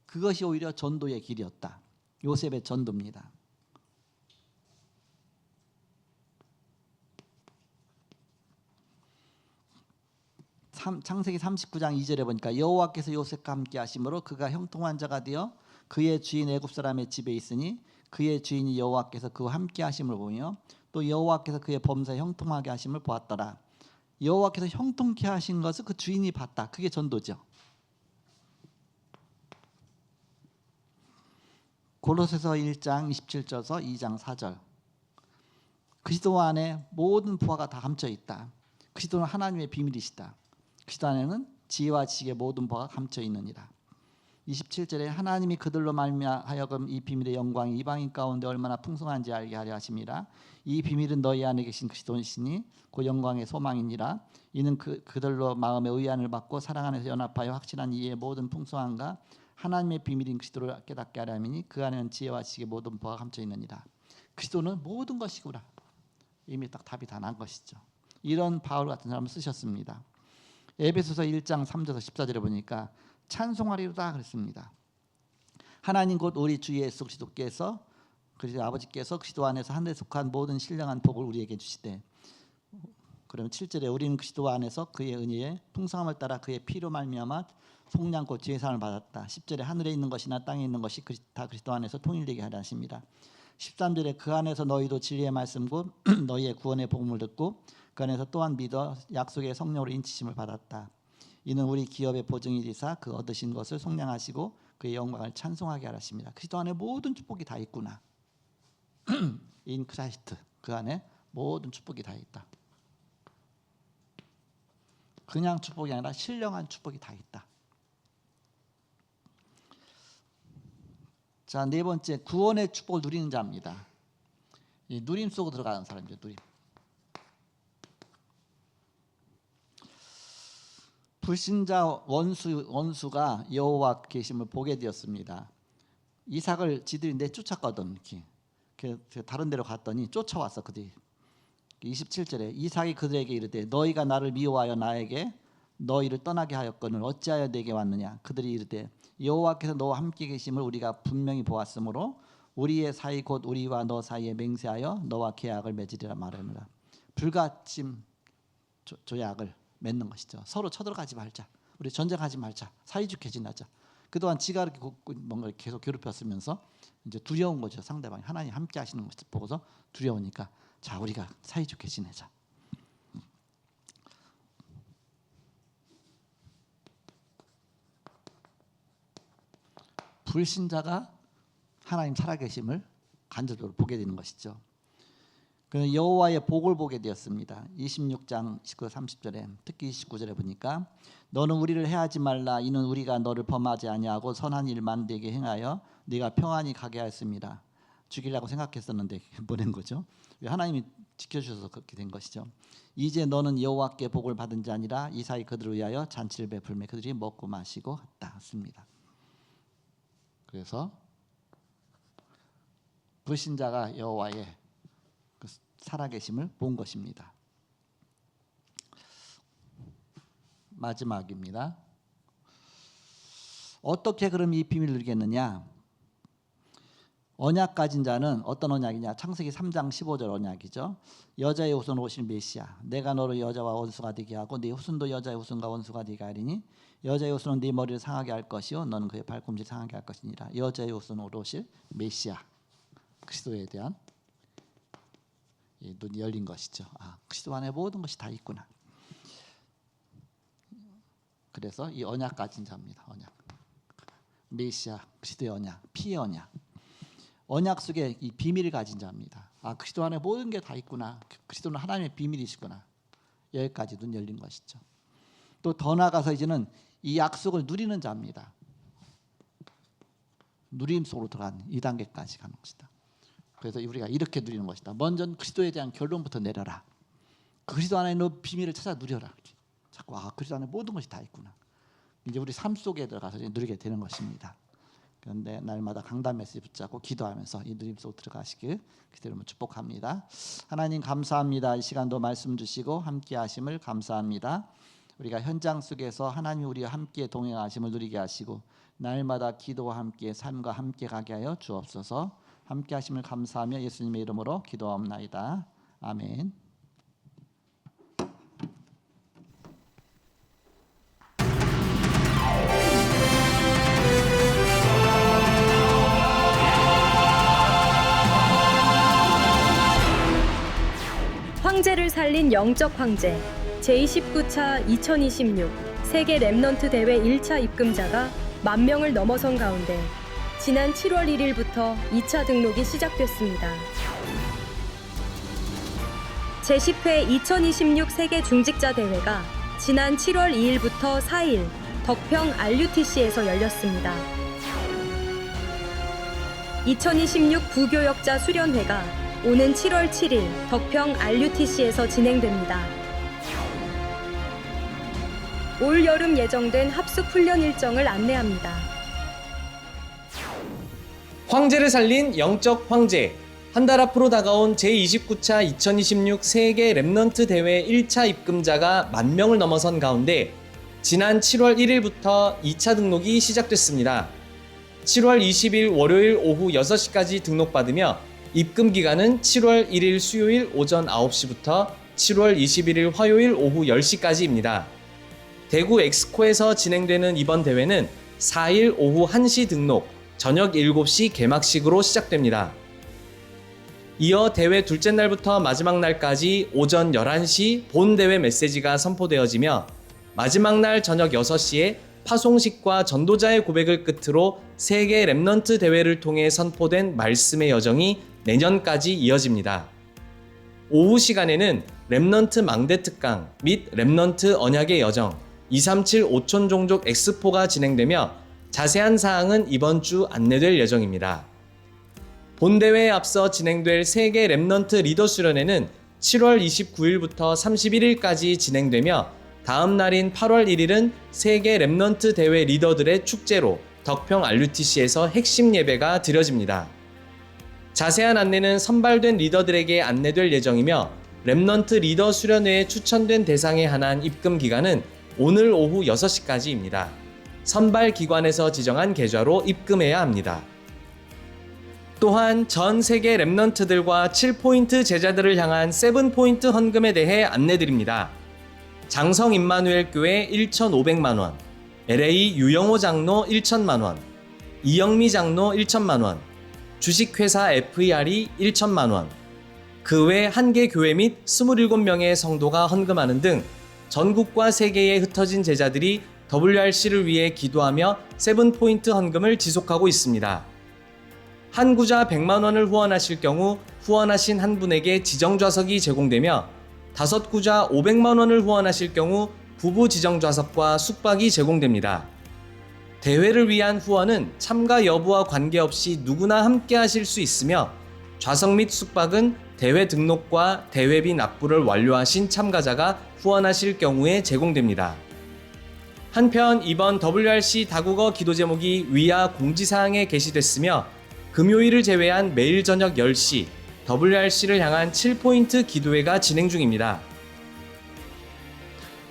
그것이 오히려 전도의 길이었다. 요셉의 전도입니다. 창세기 39장 2절에 보니까 여호와께서 요셉과 함께 하심으로 그가 형통한 자가 되어 그의 주인 애굽 사람의 집에 있으니 그의 주인이 여호와께서 그와 함께 하심을 보며 또 여호와께서 그의 범사에 형통하게 하심을 보았더라. 여호와께서 형통케 하신 것을 그 주인이 봤다. 그게 전도죠. 골로새서 1장 27절에서 2장 4절. 그리스도 안에 모든 부하가 다 감춰 있다. 그리스도는 하나님의 비밀이시다. 그리스도 안에는 지혜와 지식의 모든 바가 감춰 있느니라. 27절에 하나님이 그들로 말미암아 이 비밀의 영광이 이방인 가운데 얼마나 풍성한지 알게 하려 하심이라. 이 비밀은 너희 안에 계신 그리스도이시니 그 영광의 소망이니라. 이는 그들로 마음의 의안을 받고 사랑 안에서 연합하여 확실한 이의 모든 풍성함과 하나님의 비밀인 그리스도를 깨닫게 하려 함이니 그 안에는 지혜와 지식의 모든 보가 감춰 있느니라. 그리스도는 모든 것이구나. 이미 딱 답이 다 난 것이죠. 이런 바울 같은 사람을 쓰셨습니다. 에베소서 1장 3절에서 14절에 보니까 찬송하리로다 그랬습니다. 하나님 곧 우리 주 예수 그리스도께서 그리스도 아버지께서 그리스도 안에서 하늘에 속한 모든 신령한 복을 우리에게 주시되, 그러면 7절에 우리는 그리스도 안에서 그의 은혜의 풍성함을 따라 그의 피로 말미암아 속량 곧 지혜상을 받았다. 10절에 하늘에 있는 것이나 땅에 있는 것이 다 그리스도 안에서 통일되게 하려 하십니다. 13절에 그 안에서 너희도 진리의 말씀 곧 너희의 구원의 복음을 듣고 그 안에서 또한 믿어 약속의 성령으로 인치심을 받았다. 이는 우리 기업의 보증이 되사 그 얻으신 것을 속량하시고 그의 영광을 찬송하게 하십니다. 그리스도 안에 모든 축복이 다 있구나. 인 크라이스트, 그 안에 모든 축복이 다 있다. 그냥 축복이 아니라 신령한 축복이 다 있다. 자, 네 번째, 구원의 축복을 누리는 자입니다. 이 누림 속으로 들어가는 사람이죠. 누림. 불신자 원수가 여호와 계심을 보게 되었습니다. 이삭을 지들이 내쫓았거든. 이렇게 다른 데로 갔더니 쫓아왔어 그들이. 27절에 이삭이 그들에게 이르되 너희가 나를 미워하여 나에게 너희를 떠나게 하였거늘 어찌하여 내게 왔느냐. 그들이 이르되 여호와께서 너와 함께 계심을 우리가 분명히 보았으므로 우리의 사이 곧 우리와 너 사이에 맹세하여 너와 계약을 맺으리라 말하느라. 불가침 조약을 맺는 것이죠. 서로 쳐들어가지 말자. 우리 전쟁하지 말자. 사이좋게 지내자. 그동안 지가 이렇게 뭔가 계속 괴롭혔으면서 이제 두려운 거죠. 상대방이 하나님 함께 하시는 것을 보고서 두려우니까 자, 우리가 사이좋게 지내자. 불신자가 하나님 살아계심을 간접적으로 보게 되는 것이죠. 그래서 여호와의 복을 보게 되었습니다. 26장 19, 30절에 특히 29절에 보니까 너는 우리를 해하지 말라. 이는 우리가 너를 범하지 아니하고 선한 일만 네게 행하여 네가 평안히 가게 하였습니다. 죽이려고 생각했었는데 보낸 거죠. 하나님이 지켜주셔서 그렇게 된 것이죠. 이제 너는 여호와께 복을 받은 자 아니라 이사이 그들을 위하여 잔치를 베풀매 그들이 먹고 마시고 했다 습니다. 그래서 불신자가 여호와의 그 살아계심을 본 것입니다. 마지막입니다. 어떻게 그럼 이 비밀을 누리겠느냐? 언약 가진 자는 어떤 언약이냐? 창세기 3장 15절 언약이죠. 여자의 후손으로 오신 메시아, 내가 너를 여자와 원수가 되게 하고 네 후손도 여자의 후손과 원수가 되게 하리니 여자의 후손은 네 머리를 상하게 할 것이요 너는 그의 발꿈치를 상하게 할 것이니라. 여자의 후손으로 오실 메시아, 그리스도에 대한 눈이 열린 것이죠. 아, 그리스도 안에 모든 것이 다 있구나. 그래서 이 언약 가진 자입니다. 언약, 메시아, 그리스도의 언약, 피의 언약. 언약 속에 이 비밀을 가진 자입니다. 아, 그리스도 안에 모든 게 다 있구나. 그리스도는 하나님의 비밀이시구나. 여기까지 눈 열린 것이죠. 또 더 나아가서 이제는 이 약속을 누리는 자입니다. 누림 속으로 들어간 2단계까지 가는 것이다. 그래서 우리가 이렇게 누리는 것이다. 먼저 그리스도에 대한 결론부터 내려라. 그리스도 안에 있는 비밀을 찾아 누려라. 자꾸 아, 그리스도 안에 모든 것이 다 있구나. 이제 우리 삶 속에 들어가서 이제 누리게 되는 것입니다. 그런데 날마다 강단 메시지 붙잡고 기도하면서 이 누림 속으로 들어가시길 그대로 축복합니다. 하나님 감사합니다. 이 시간도 말씀 주시고 함께 하심을 감사합니다. 우리가 현장 속에서 하나님 우리와 함께 동행하심을 누리게 하시고 날마다 기도와 함께 삶과 함께 가게 하여 주옵소서. 함께 하심을 감사하며 예수님의 이름으로 기도하옵나이다. 아멘. 황제를 살린 영적 황제 제29차 2026 세계 렘넌트 대회 1차 입금자가 10,000명을 넘어선 가운데 지난 7월 1일부터 2차 등록이 시작됐습니다. 제10회 2026 세계 중직자 대회가 지난 7월 2일부터 4일 덕평 RUTC에서 열렸습니다. 2026 부교역자 수련회가 오는 7월 7일 덕평 RUTC에서 진행됩니다. 올 여름 예정된 합숙 훈련 일정을 안내합니다. 황제를 살린 영적 황제. 한 달 앞으로 다가온 제29차 2026 세계 랩넌트 대회 1차 입금자가 10,000명을 넘어선 가운데 지난 7월 1일부터 2차 등록이 시작됐습니다. 7월 20일 월요일 오후 6시까지 등록받으며 입금 기간은 7월 1일 수요일 오전 9시부터 7월 21일 화요일 오후 10시까지입니다. 대구 엑스코에서 진행되는 이번 대회는 4일 오후 1시 등록, 저녁 7시 개막식으로 시작됩니다. 이어 대회 둘째 날부터 마지막 날까지 오전 11시 본 대회 메시지가 선포되어지며 마지막 날 저녁 6시에 파송식과 전도자의 고백을 끝으로 세계 랩넌트 대회를 통해 선포된 말씀의 여정이 내년까지 이어집니다. 오후 시간에는 랩넌트 망대 특강 및 랩넌트 언약의 여정 237 5촌 종족 엑스포가 진행되며 자세한 사항은 이번 주 안내될 예정입니다. 본대회에 앞서 진행될 세계 랩넌트 리더 수련회는 7월 29일부터 31일까지 진행되며 다음 날인 8월 1일은 세계 랩넌트 대회 리더들의 축제로 덕평 RUTC에서 핵심 예배가 드려집니다. 자세한 안내는 선발된 리더들에게 안내될 예정이며 랩넌트 리더 수련회에 추천된 대상에 한한 입금 기간은 오늘 오후 6시까지입니다. 선발 기관에서 지정한 계좌로 입금해야 합니다. 또한 전 세계 랩넌트들과 7포인트 제자들을 향한 7포인트 헌금에 대해 안내드립니다. 장성 임마누엘 교회 1,500만원, LA 유영호 장로 1,000만원, 이영미 장로 1,000만원, 주식회사 FER이 1,000만원, 그 외 한 개 교회 및 27명의 성도가 헌금하는 등 전국과 세계에 흩어진 제자들이 WRC를 위해 기도하며 7포인트 헌금을 지속하고 있습니다. 한 구자 100만원을 후원하실 경우 후원하신 한 분에게 지정좌석이 제공되며 5구자 500만원을 후원하실 경우 부부 지정좌석과 숙박이 제공됩니다. 대회를 위한 후원은 참가 여부와 관계없이 누구나 함께 하실 수 있으며 좌석 및 숙박은 대회 등록과 대회비 납부를 완료하신 참가자가 후원하실 경우에 제공됩니다. 한편 이번 WRC 다국어 기도 제목이 위아 공지사항에 게시됐으며 금요일을 제외한 매일 저녁 10시 WRC를 향한 7포인트 기도회가 진행 중입니다.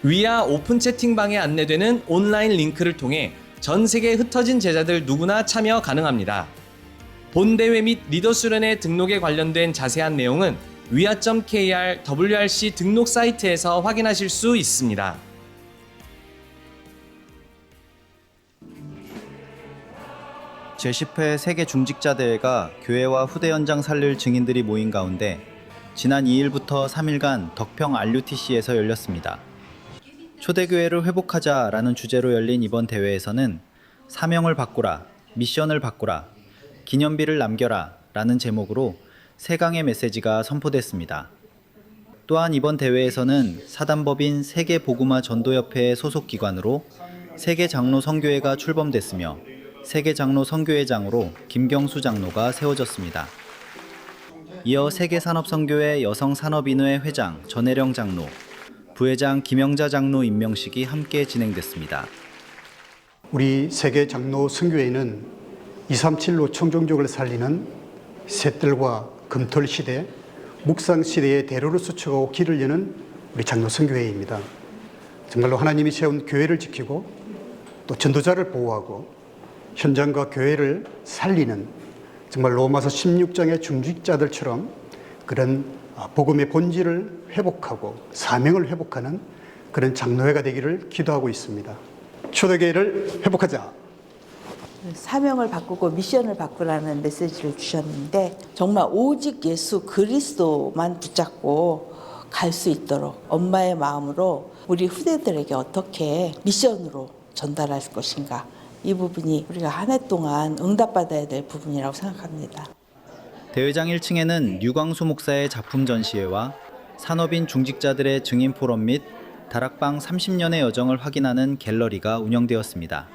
위아 오픈 채팅방에 안내되는 온라인 링크를 통해 전 세계 흩어진 제자들 누구나 참여 가능합니다. 본대회 및 리더 수련회 등록에 관련된 자세한 내용은 위아.kr WRC 등록 사이트에서 확인하실 수 있습니다. 제10회 세계 중직자 대회가 교회와 후대 현장 살릴 증인들이 모인 가운데 지난 2일부터 3일간 덕평 RUTC에서 열렸습니다. 초대교회를 회복하자라는 주제로 열린 이번 대회에서는 사명을 바꾸라, 미션을 바꾸라, 기념비를 남겨라 라는 제목으로 3강의 메시지가 선포됐습니다. 또한 이번 대회에서는 사단법인 세계복음화 전도협회의 소속 기관으로 세계장로 선교회가 출범됐으며 세계장로 선교회장으로 김경수 장로가 세워졌습니다. 이어 세계산업선교회 여성산업인회 회장 전혜령 장로, 부회장 김영자 장로 임명식이 함께 진행됐습니다. 우리 세계장로 선교회는 237로 청종족을 살리는 셋들과 금털 시대, 묵상 시대의 대로를 수축하고 길을 여는 우리 장로 선교회입니다. 정말로 하나님이 세운 교회를 지키고 또 전도자를 보호하고 현장과 교회를 살리는 정말 로마서 16장의 중직자들처럼 그런 복음의 본질을 회복하고 사명을 회복하는 그런 장로회가 되기를 기도하고 있습니다. 초대교회를 회복하자. 사명을 바꾸고 미션을 바꾸라는 메시지를 주셨는데 정말 오직 예수 그리스도만 붙잡고 갈 수 있도록 엄마의 마음으로 우리 후대들에게 어떻게 미션으로 전달할 것인가, 이 부분이 우리가 한 해 동안 응답받아야 될 부분이라고 생각합니다. 대회장 1층에는 류광수 목사의 작품 전시회와 산업인 중직자들의 증인 포럼 및 다락방 30년의 여정을 확인하는 갤러리가 운영되었습니다.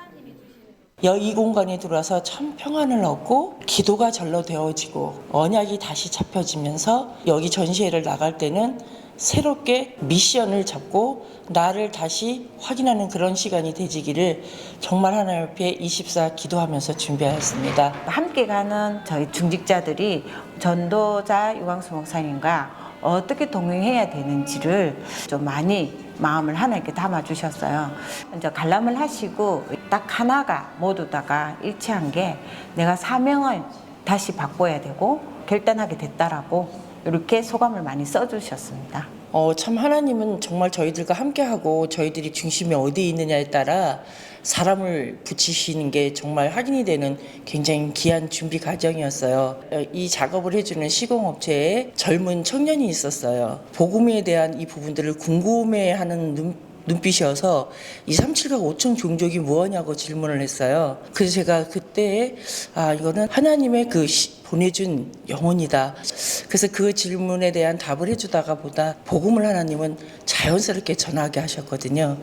여기 공간에 들어와서 참 평안을 얻고 기도가 절로 되어지고 언약이 다시 잡혀지면서 여기 전시회를 나갈 때는 새롭게 미션을 잡고 나를 다시 확인하는 그런 시간이 되지기를 정말 하나님 앞에 24 기도하면서 준비하였습니다. 함께 가는 저희 중직자들이 전도자 유광수 목사님과 어떻게 동행해야 되는지를 좀 많이 마음을 하나님께 담아주셨어요. 이제 관람을 하시고 딱 하나가 모두 다가 일치한 게 내가 사명을 다시 바꿔야 되고 결단하게 됐다라고 이렇게 소감을 많이 써주셨습니다. 참 하나님은 정말 저희들과 함께하고 저희들이 중심이 어디에 있느냐에 따라 사람을 붙이시는 게 정말 확인이 되는 굉장히 귀한 준비 과정이었어요. 이 작업을 해주는 시공업체에 젊은 청년이 있었어요. 복음에 대한 이 부분들을 궁금해하는 눈빛이어서 이 3칠각 5천 종족이 뭐냐고 질문을 했어요. 그래서 제가 그때 이거는 하나님의 보내준 영혼이다. 그래서 그 질문에 대한 답을 해주다가 보다 복음을 하나님은 자연스럽게 전하게 하셨거든요.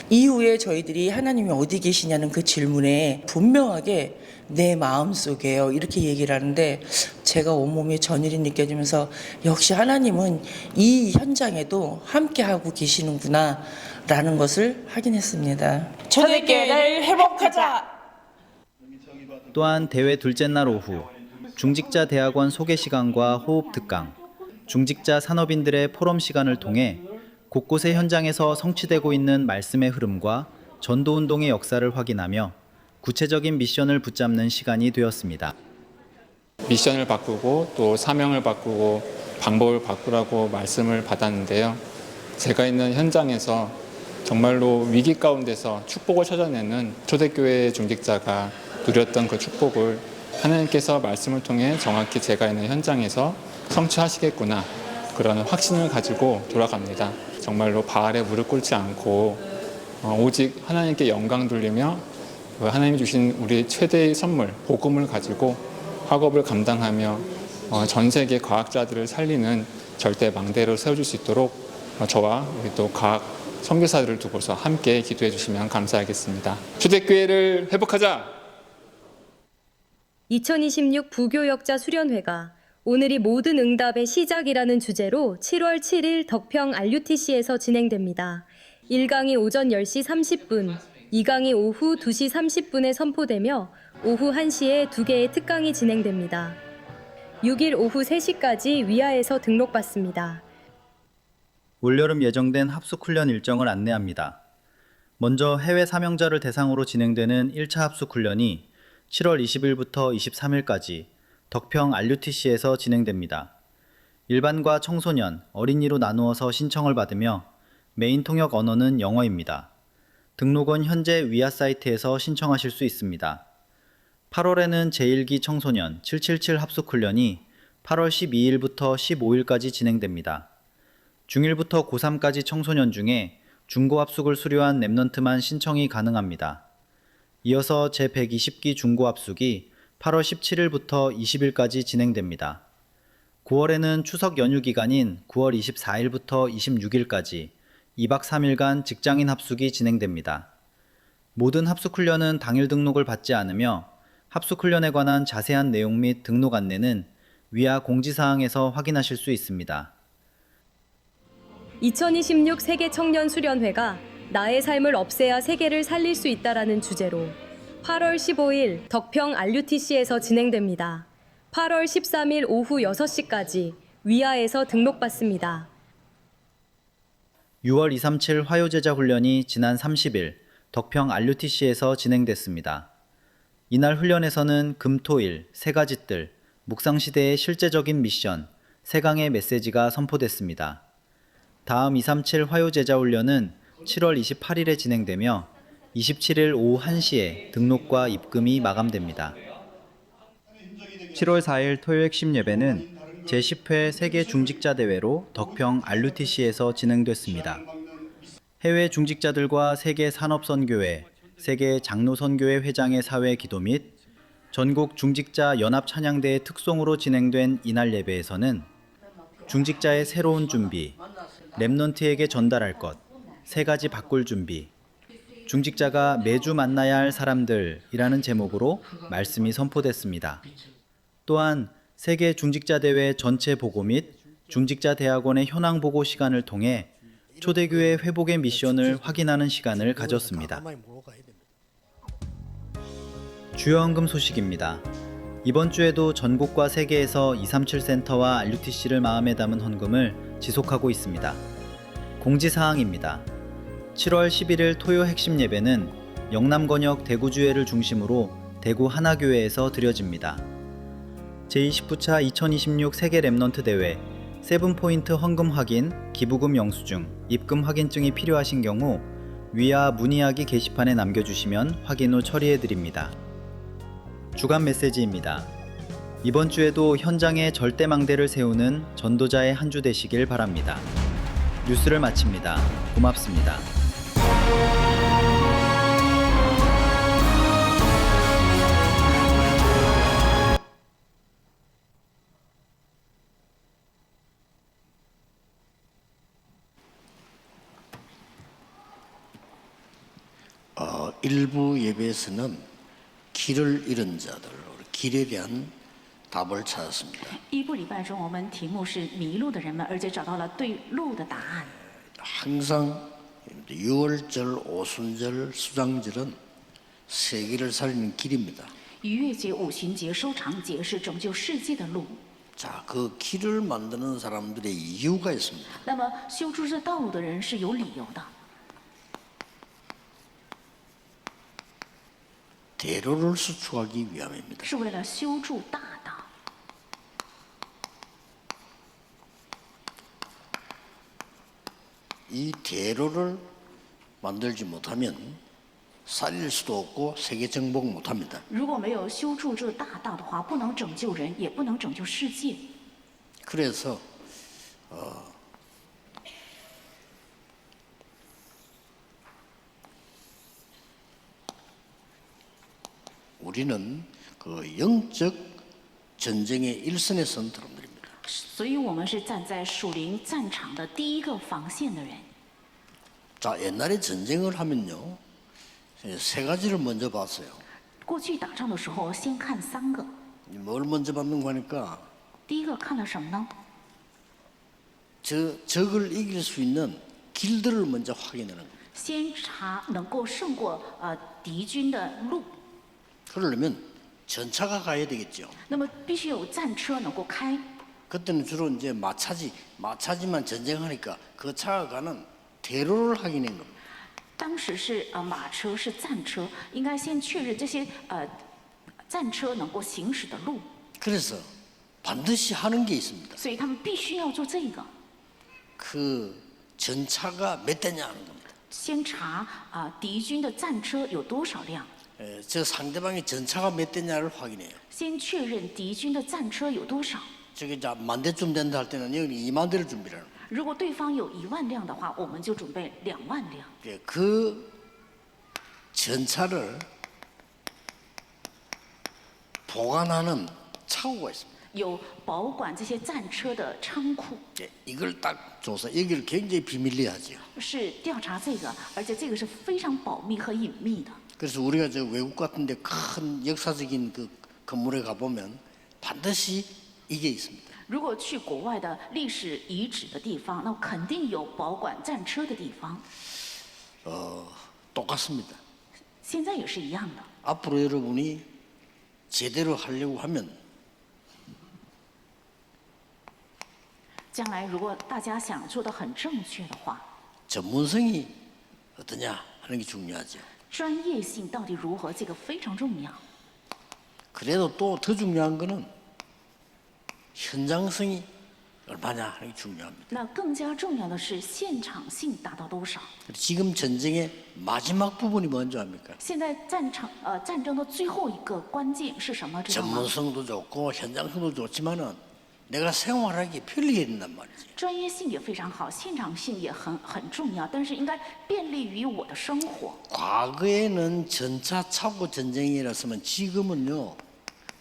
이후에 저희들이 하나님이 어디 계시냐는 그 질문에 분명하게 내 마음속에요 이렇게 얘기를 하는데 제가 온몸에 전율이 느껴지면서 역시 하나님은 이 현장에도 함께하고 계시는구나 라는 것을 확인했습니다. 초대교회를 회복하자. 또한 대회 둘째 날 오후 중직자 대학원 소개 시간과 호흡 특강, 중직자 산업인들의 포럼 시간을 통해 곳곳의 현장에서 성취되고 있는 말씀의 흐름과 전도운동의 역사를 확인하며 구체적인 미션을 붙잡는 시간이 되었습니다. 미션을 바꾸고 또 사명을 바꾸고 방법을 바꾸라고 말씀을 받았는데요. 제가 있는 현장에서 정말로 위기 가운데서 축복을 찾아내는 초대교회 중직자가 누렸던 그 축복을 하나님께서 말씀을 통해 정확히 제가 있는 현장에서 성취하시겠구나 그런 확신을 가지고 돌아갑니다. 정말로 바알에 무릎 꿇지 않고 오직 하나님께 영광 돌리며 하나님이 주신 우리 최대의 선물 복음을 가지고 학업을 감당하며 전 세계 과학자들을 살리는 절대 망대로 세워줄 수 있도록 저와 우리 또 과학 선교사들을 두고서 함께 기도해 주시면 감사하겠습니다. 초대교회를 회복하자! 2026 부교역자 수련회가 오늘이 모든 응답의 시작이라는 주제로 7월 7일 덕평 RUTC에서 진행됩니다. 1강이 오전 10시 30분, 2강이 오후 2시 30분에 선포되며 오후 1시에 2개의 특강이 진행됩니다. 6일 오후 3시까지 위아에서 등록받습니다. 올여름 예정된 합숙훈련 일정을 안내합니다. 먼저 해외 사명자를 대상으로 진행되는 1차 합숙훈련이 7월 20일부터 23일까지 덕평 RUTC에서 진행됩니다. 일반과 청소년, 어린이로 나누어서 신청을 받으며 메인 통역 언어는 영어입니다. 등록은 현재 위아 사이트에서 신청하실 수 있습니다. 8월에는 제1기 청소년 777 합숙훈련이 8월 12일부터 15일까지 진행됩니다. 중1부터 고3까지 청소년 중에 중고합숙을 수료한 랩넌트만 신청이 가능합니다. 이어서 제120기 중고합숙이 8월 17일부터 20일까지 진행됩니다. 9월에는 추석 연휴 기간인 9월 24일부터 26일까지 2박 3일간 직장인 합숙이 진행됩니다. 모든 합숙훈련은 당일 등록을 받지 않으며 합숙훈련에 관한 자세한 내용 및 등록 안내는 위아 공지사항에서 확인하실 수 있습니다. 2026 세계 청년 수련회가 나의 삶을 없애야 세계를 살릴 수 있다라는 주제로 8월 15일 덕평 RUTC에서 진행됩니다. 8월 13일 오후 6시까지 위아에서 등록받습니다. 6월 237 화요제자 훈련이 지난 30일 덕평 RUTC에서 진행됐습니다. 이날 훈련에서는 금토일 세 가지 뜰, 묵상시대의 실제적인 미션, 세 강의 메시지가 선포됐습니다. 다음 237 화요제자 훈련은 7월 28일에 진행되며 27일 오후 1시에 등록과 입금이 마감됩니다. 7월 4일 토요 핵심 예배는 제10회 세계 중직자 대회로 덕평 RUTC에서 진행됐습니다. 해외 중직자들과 세계 산업선교회, 세계 장로선교회 회장의 사회 기도 및 전국 중직자 연합 찬양대의 특송으로 진행된 이날 예배에서는 중직자의 새로운 준비, 랩넌트에게 전달할 것, 세 가지 바꿀 준비, 중직자가 매주 만나야 할 사람들이라는 제목으로 말씀이 선포됐습니다. 또한 세계 중직자 대회 전체 보고 및 중직자 대학원의 현황 보고 시간을 통해 초대교회 회복의 미션을 확인하는 시간을 가졌습니다. 주요 헌금 소식입니다. 이번 주에도 전국과 세계에서 237 센터와 RUTC를 마음에 담은 헌금을 지속하고 있습니다. 공지사항입니다. 7월 11일 토요 핵심 예배는 영남권역 대구주회를 중심으로 대구 하나교회에서 드려집니다. 제29차 2026 세계 랩넌트 대회 세븐포인트 헌금 확인, 기부금 영수증, 입금 확인증이 필요하신 경우 위아 문의하기 게시판에 남겨주시면 확인 후 처리해드립니다. 주간 메시지입니다. 이번 주에도 현장에 절대망대를 세우는 전도자의 한 주 되시길 바랍니다. 뉴스를 마칩니다. 고맙습니다. 일부 예배에서는 길을 잃은 자들, 길에 대한 답을 찾았습니다. 一部礼拜中，我们题目是迷路的人们，而且找到了对路的答案。 항상 유월절, 오순절, 수장절은 세계를 살리는 길입니다. 逾越节、五旬节、收藏节是拯救世界的路。 자, 그 길을 만드는 사람들의 이유가 있습니다. 那么修筑这道路的人是有理由的， 대로를 수축하기 위함입니다. 是为了修筑大道。 이 대로를 만들지 못하면 살릴 수도 없고 세계 정복 못합니다. 如果没有修筑这大道的话，不能拯救人，也不能拯救世界。 그래서 우리는 그 영적 전쟁의 일선에 선 사람들입니다. 所以我们是站在属灵战场的第一个防线的人。 자, 옛날에 전쟁을 하면요, 세 가지를 먼저 봤어요. 过去打仗的时候，先看3个。 뭘 먼저 받는 거니까 第一个看了什么呢？ 적을 이길 수 있는 길들을 먼저 확인하는 거예요. 先查能够胜过敌军的路。 그러려면 전차가 가야 되겠죠. 那么必须有战车能够开。 그때는 주로 이제 마차지만 전쟁하니까 그 차가 가는 대로를 확인한 겁니다. 当时是马车是战车，应该先确认这些战车能够行驶的路。 그래서 반드시 하는 게 있습니다. 所以他们必须要做这个。 그 전차가 몇 대냐 하는 겁니다. 先查敌军的战车有多少辆， 저 상대방의 전차가 몇 대냐를 확인해요. 先确认敌军的战车有多少。 저기 자 만 대쯤 된다 할 때는 여기 2만 대를 준비하는 거예요. 如果对方有1万辆的话，我们就准备2万辆。 그 전차를 보관하는 차고가 있습니다. 有保管这些战车的仓库， 이걸 딱 조사, 여기를 굉장히 비밀리하죠. 是调查这个，而且这个是非常保密和隐秘的。 그래서 우리가 저 외국 같은데 큰 역사적인 그 건물에 가보면 반드시 이게 있습니다. 如果去国外的历史遗址的地方，那肯定有保管战车的地方。 똑같습니다. 现在也是一样的。 앞으로 여러분이 제대로 하려고 하면 将来如果大家想做得很正确的话， 전문성이 어떠냐 하는 게 중요하죠. 专业性到底如何，这个非常重要。 그래도 또 더 중요한 거는 현장성이 얼마냐 하는 게 중요합니다. 那更加重要的是现场性达到多少。 지금 전쟁의 마지막 부분이 뭔지 압니까? 现在战争的最后一个关键是什么？知道吗？ 전문성도 좋고 현장성도 좋지만은 내가 생활하기 편리해야 된단 말이지. 专业性也非常好，现场性也很重要，但是应该便利于我的生活。 과거에는 전차 차고 전쟁이라서면 지금은요.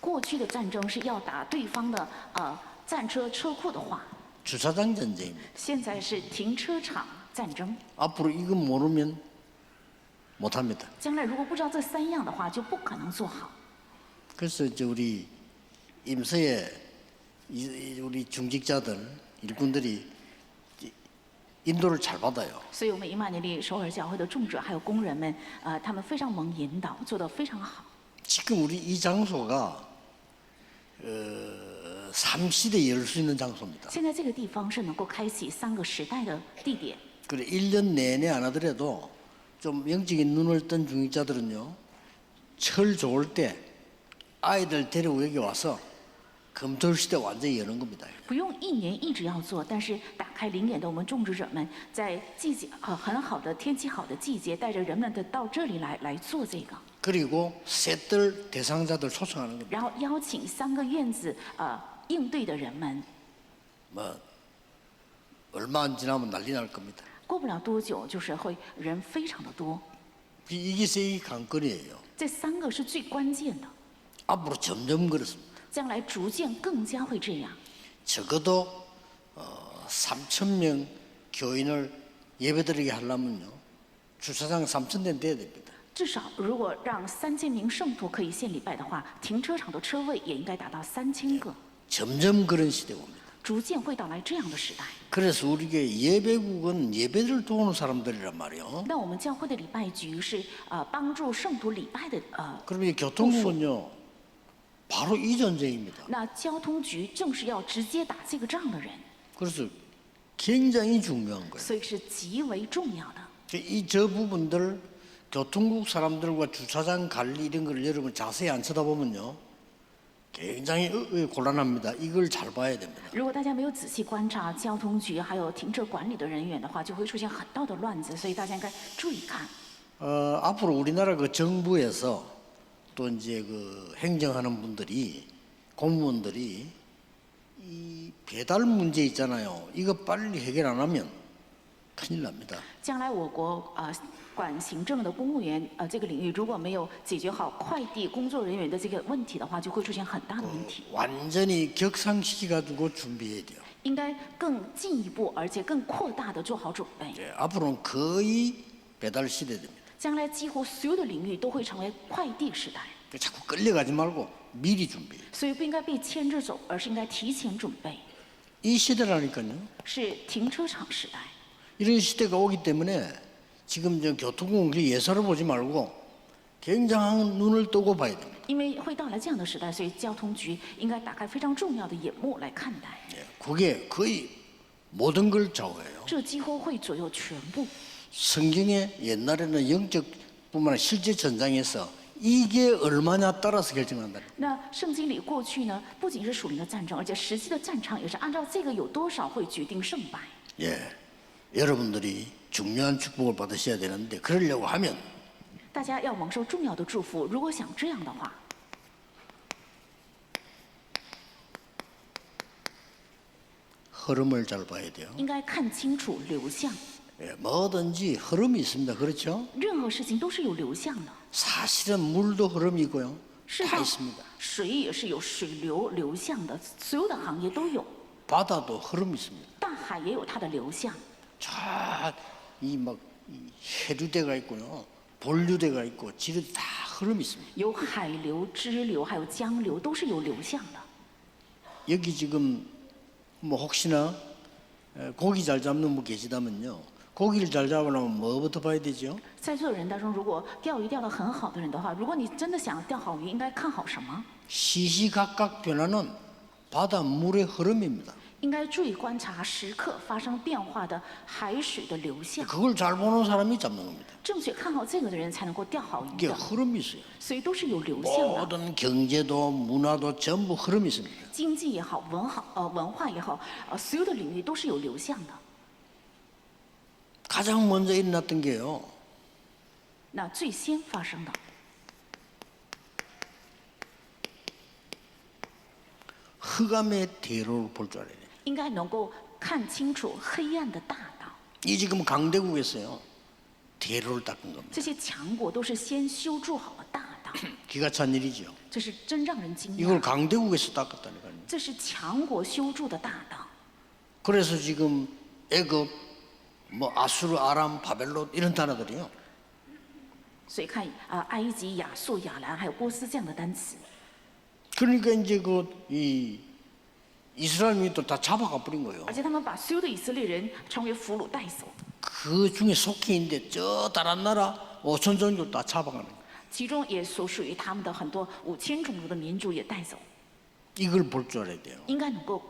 过去的战争是要打对方的战车车库的话， 주차장 전쟁입니다. 现在是停车场战争。 앞으로 이거 모르면 못합니다. 将来如果不知道这三样的话，就不可能做好。 그래서 이제 우리 임서에 우리 중직자들 일꾼들이 인도를 잘 받아요. 所以，我们以马内利首尔教会的众者还有工人们，他们非常蒙引导，做得非常好。 지금 우리 이 장소가 3시대에 열 수 있는 장소입니다. 现在这个地方是能够开启3个时代的地点。 그래 1년 내내 안 하더라도 좀 영적인 눈을 뜬 중직자들은요, 철 좋을 때 아이들 데리고 여기 와서 금토일 시대 완전히 여는 겁니다. 不用1年一直要做，但是打开灵眼的我们种植者们，在季节很好的天气好的季节，带着人们的到这里来做这个， 그리고 셋들 대상자들 초청하는 겁니다. 然后邀请3个院子应对的人们。 뭐 얼마 안 지나면 난리 날 겁니다. 过不了多久，就是会人非常的多。 이게 세계 관건이에요. 这3个是最关键的， 앞으로 점점 그렇습니다. 将来逐渐更加会这样。 적어도 3,000명 교인을 예배드리게 하려면요, 주차장 3,000대 돼야 됩니다. 至少，如果让3000名圣徒可以献礼拜的话，停车场的车位也应该达到3000个。 점점 그런 시대 옵니다. 逐渐会到来这样的时代。 그래서 우리가 예배국은 예배를 도우는 사람들이란 말이에요. 那我们教会的礼拜局是帮助圣徒礼拜的 그럼 이 교통국은요, 바로 이 전쟁입니다. 那交通局正是要直接打这个仗的人， 그래서 굉장히 중요한 거예요. 所以是极为重要的。 저 부분들 교통국 사람들과 주차장 관리 이런 걸 여러분 자세히 안 쳐다보면요, 굉장히 곤란합니다. 이걸 잘 봐야 됩니다. 如果大家没有仔细观察交通局还有停车管理的人员的话，就会出现很大的乱子，所以大家应该注意看。 앞으로 우리나라 그 정부에서 또 이제 그 행정하는 분들이 공무원들이 이 배달 문제 있잖아요. 이거 빨리 해결 안 하면 큰일 납니다. 将来我国管行政的公务员这个领域如果没有解决好快递工作人员的这个问题的话，就会出现很大的问题。 완전히 격상시켜 가지고 준비해야 돼요. 应该更进一步，而且更扩大的做好准备。 앞으로는 거의 배달 시대 됩니다. 将来几乎所有的领域都会成为快递时代， 자꾸 끌려가지 말고 미리 준비해요. 所以不应该被牵着走，而是应该提前准备。 이 시대라니까요. 是停车场时代， 이런 시대가 오기 때문에 지금 저 교통국 예사를 보지 말고 굉장한 눈을 뜨고 봐야 됩니다. 因为会到来这样的时代，所以交通局应该打开非常重要的眼目来看待。 그게 거의 모든 걸 좌우해요. 这几乎会左右全部。 성경에 옛날에는 영적뿐만 아니라 실제 전장에서 이게 얼마냐 따라서 결정한다. 那圣经里过去呢，不仅是属灵的战争，而且实际的战场也是按照这个有多少会决定胜败。 예, 여러분들이 중요한 축복을 받으셔야 되는데 그러려고 하면 大家要蒙受重要的祝福，如果想这样的话， 흐름을 잘 봐야 돼요. 应该看清楚流向。 예, 뭐든지 흐름이 있습니다. 그렇죠? 任何事情都是有流向的， 사실은 물도 흐름이 있고요. 是 다 的， 있습니다. 水也是有水流流向的，所有的行业都有。 바다도 흐름이 있습니다. 大海也有它的流向， 이 해류대가 있고요. 본류대가 있고 지류대 다 흐름이 있습니다. 有海流、支流，还有江流，都是有流向的。 여기 지금 뭐 혹시나 고기 잘 잡는 분 계시다면요. 고기를 잘 잡으려면 뭐부터 봐야 되죠? 在座的人当中，如果钓鱼钓得很好的人的话，如果你真的想钓好鱼，应该看好什么？ 시시각각 변하는 바닷물의 흐름입니다. 应该注意观察时刻发生变化的海水的流向。 그걸 잘 보는 사람이 잡는 겁니다. 正确看好这个的人才能够钓好鱼 이게 的， 흐름이 있어요. 所以都是有流向的。 모든 경제도 문화도 전부 흐름이 있습니다. 经济也好，文化也好，所有的领域都是有流向的。 가장 먼저 일어났던 게요. 那最先发生的 흑암의 대로를 볼 줄 알아야 돼요. 应该能够看清楚黑暗的大道。 이 지금 강대국에서요. 대로를 닦은 겁니다. 这些强国都是先修筑好了大道， 기가 찬 일이죠. 这是真让人惊 이걸 讶。 강대국에서 닦았다니까요. 这是强国修筑的大道， 그래서 지금 애굽, 뭐 아수르, 아람, 바벨론 이런 나라들이요. 所以看埃及、亚述、亚兰还有波斯这样的单词。 그러니까 이제 이스라엘 민족도 다 잡아가 버린 거예요. 而且他们把所有的以色列人成为俘虏带走， 그 중에 속해 있는데 저 다른 나라 5천 종족 다 잡아가는 거예요. 其中也所属于他们的很多5000种族的民族也带走， 이걸 볼 줄 알아야 돼요. 应该能够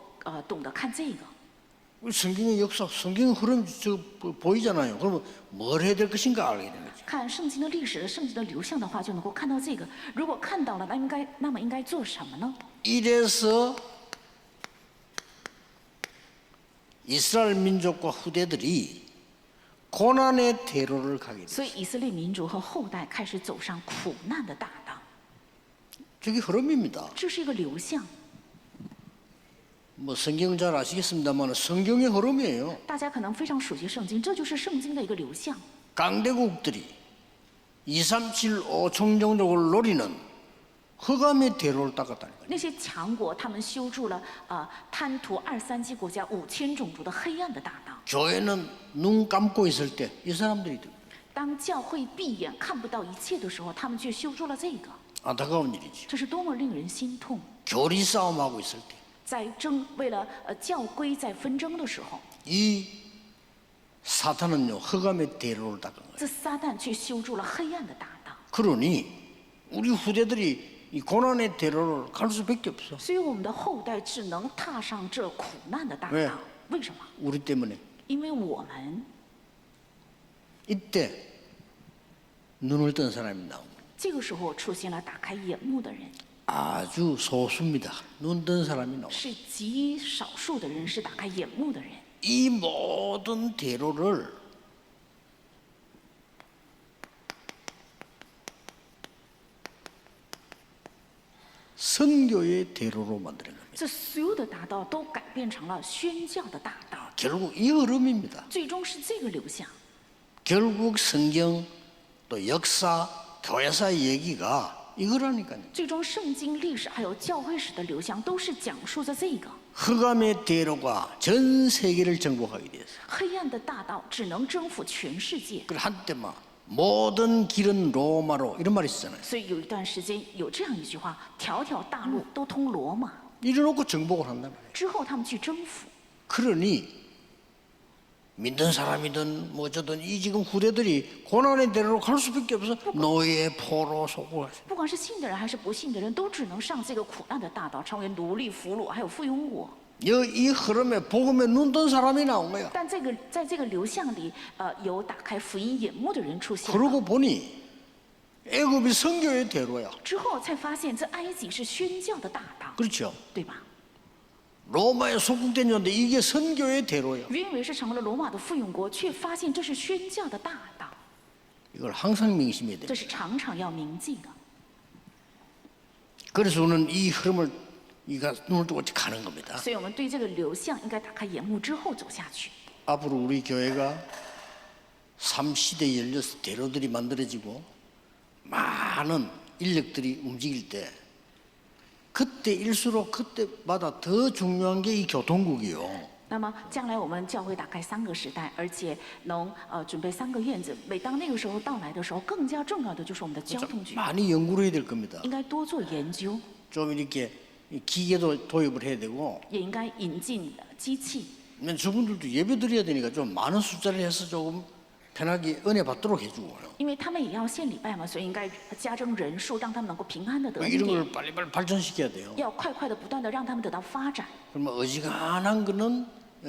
懂得看这个。 우리 성경의 역사, 성경 흐름 보이잖아요. 그러면 뭘 해야 될 것인가 알게 되는 거죠. 看圣经的历史、圣经的流向的话，就能够看到这个。如果看到了，那么应该做什么呢？ 이래서 이스라엘 민족과 후대들이 고난의 대로를 가게 所 돼요. 以以色列民族和后代开始走上苦难的大道， 저게 흐름입니다. 这是一个流向。 뭐 성경 잘 아시겠습니다만 성경의 흐름이에요. 大家可能非常熟悉圣经，这就是圣经的一个流向。 강대국들이 2375 청정족을 노리는 흑암의 대로를 닦았다는 거예요. 那些强国，他们修筑了贪图237国家5000种族的黑暗的大道。 교회는 눈 감고 있을 때 이 사람들이 当教会闭眼看不到一切的时候，他们却修筑了这个， 안타까운 일이죠. 这是多么令人心痛！ 교리 싸움하고 있을 때 在为了教规在纷争的时候， 이 사탄은요 흑암의 대로를 닦은 거예요. 这撒旦却修筑了黑暗的大道。 그러니 우리 후대들이 이 고난의 대로를 갈 수밖에 없어. 所以我们的后代只能踏上这苦难的大为道。为什么？ 우리 때문에 因为我们 이때 눈을 뜬 사람이 나온 거예요. 这个时候出现了打开眼目的人， 아주 소수입니다. 눈 뜬 사람이 나온 거예요. 是极少数的人，是打开眼目的人。 이 모든 대로를 선교의 대로로 만드는 겁니다. 这所有的大道都改变成了宣教的大道， 결국 이 흐름입니다. 最终是这个流向。 결국 성경 또 역사 교회사의 얘기가 이거라니까요. 最终圣经历史还有教会史的流向都是讲述着这个 흑암의 대로가 전 세계를 정복하게 됐어요. 黑暗的大道只能征服全世界。 그 한때 막 모든 길은 로마로 이런 말이 있었잖아요. 所以有一段时间有这样一句话：条条大路都通罗马。 이래놓고 정복을 한단 말이에요. 之后他们去征服， 그러니 믿는 사람이든 뭐저든 이 지금 후대들이 고난의 대로로 갈 수밖에 없어. 노예, 포로, 속고. 不管是信的人还是不信的人，都只能上这个苦难的大道，成为奴隶、俘虏，还有附庸国。 이 흐름에 복음에 눈 뜬 사람이 나온 거야. 但在这个流向里，有打开福音眼目的人出现了。 그러고 보니 애굽이 선교의 대로야. 之后才发现，这埃及是宣教的大道， 그렇죠. 对吧？ 로마에 속국된 줬는데 이게 선교의 대로야. 原以为是成为了罗马的附庸国，却发现这是宣教的大道， 이걸 항상 명심해야 돼. 这是常常要铭记的。 그래서 우리는 이 흐름을 이가 눈을 뜨고 가는 겁니다. 所以我们对这个流向应该打开眼目之后走下去。 앞으로 우리 교회가 3시대에 열려서 대로들이 만들어지고 많은 인력들이 움직일 때 그때일수록 그때마다 더 중요한 게 이 교통국이요. 那么将来我们教会打开3个时代，而且能准备3个院子。每当那个时候到来的时候，更加重要的就是我们的交通局， 많이 연구를 해야 될 겁니다. 应该多做研究， 좀 이렇게 기계도 도입을 해야 되고 也应该引进机器。 저분들도 예배 드려야 되니까 좀 많은 숫자를 해서 조금 편하게 은혜 받도록 해주고요. 因为他们也要献礼拜嘛，所以应该加增人数，让他们能够平安的得恩 이런 典， 걸 빨리빨리 발전시켜야 돼요. 要快快的不断的让他们得到发展。 그러면 어지간한 거는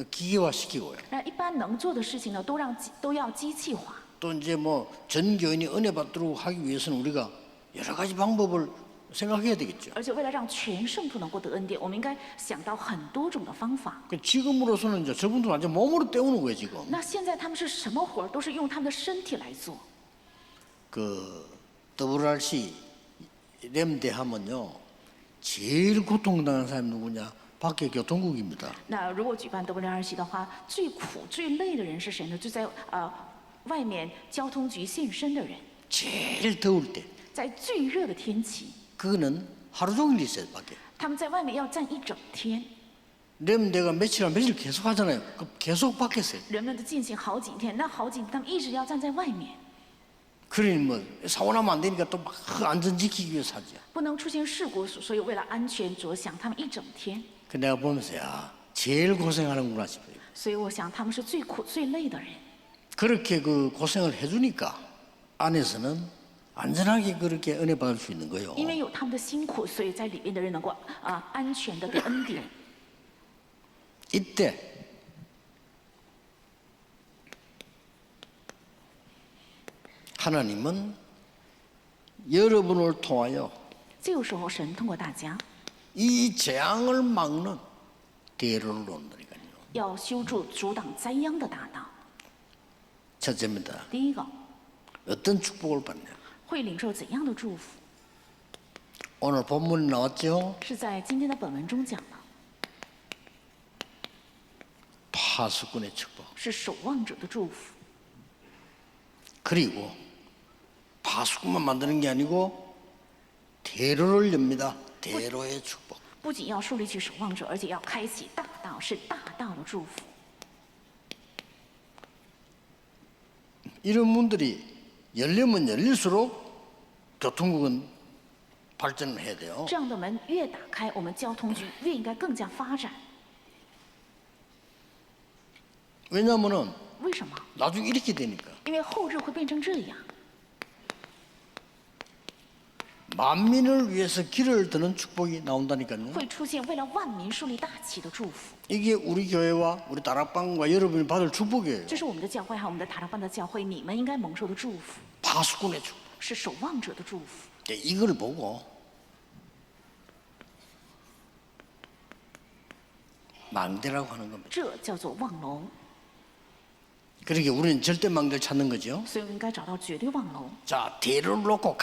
기계화시키고요. 那一般能做的事情呢，都要机器化。 또 이제 뭐 전 교인이 은혜 받도록 하기 위해서는 우리가 여러 가지 방법을 생각해야 되겠죠. 而且为了让全圣徒能够得恩典，我们应该想到很多种的方法。 지금으로서는 이제 저분들 완전 몸으로 때우는 거예요 지금. 那现在他们是什么活儿，都是用他们的身体来做。 그 WRC 램대 하면요 제일 고통당한 사람이 누구냐? 밖에 교통국입니다. 那如果举办 WRC 的话，最苦最累的人是谁呢？就在外面交通局现身的人。 제일 더울 때. 在最热的天气， 그거는 하루 종일 있어요 밖에. 他们在外面要站一整天。 램대가 며칠 계속 하잖아요. 그 계속 밖에 있어요. 人们的进行好几天，那好几天他们一直要站在外面。 그러니 뭐 사고 나면 안 되니까 또 막 안전 지키기 위해서 하죠. 不能出现事故，所以为了安全着想，他们一整天。 그 내가 보면서 야 제일 고생하는구나 싶어요. 所以我想他们是最苦最累的人。 그렇게 그 고생을 해주니까 안에서는 안전하게 그렇게 은혜 받을 수 있는 거예요. 因为有他们的辛苦，所以在里面的人能够安全的得恩典。 이때 하나님은 여러분을 통하여 这个时候，神通过大家 이 재앙을 막는 대로를 놓는다니까요. 要修筑阻挡灾殃的大道。 첫째입니다. 第一个， 어떤 축복을 받냐? 会领受怎样的祝福？ 오늘 본문이 나왔죠. 是在今天的本文中讲的， 파수꾼의 축복. 是守望者的祝福。 그리고 파수꾼만 만드는 게 아니고 대로를 엽니다. 대로의 축복. 不仅要树立起守望者，而且要开启大道，是大道的祝福。 이런 문들이 열리면 열릴수록 교통국은 발전을 해야 돼요. 这样的门越打开，我们交通局越应该更加发展。 왜냐하면은 为什么？ 나중에 이렇게 되니까 因为后日会变成这样。 만민을 위해서 길을 드는 축복이 나온다니까요. 会出现为了万民树立大旗的祝福， 이게 우리 교회와 우리 다락방과 여러분이 받을 축복이에요. 这是我们的教会和我们的塔拉班的教会，你们应该蒙受的祝福， 파수꾼의 축복. 是守望者的祝福。 이걸 보고 망대라고 하는 겁니다. 这叫做望楼， 그러니까 우리는 절대 망대를 찾는 거죠. 所以我们应该找到绝对望楼。 자, 대로를 놓고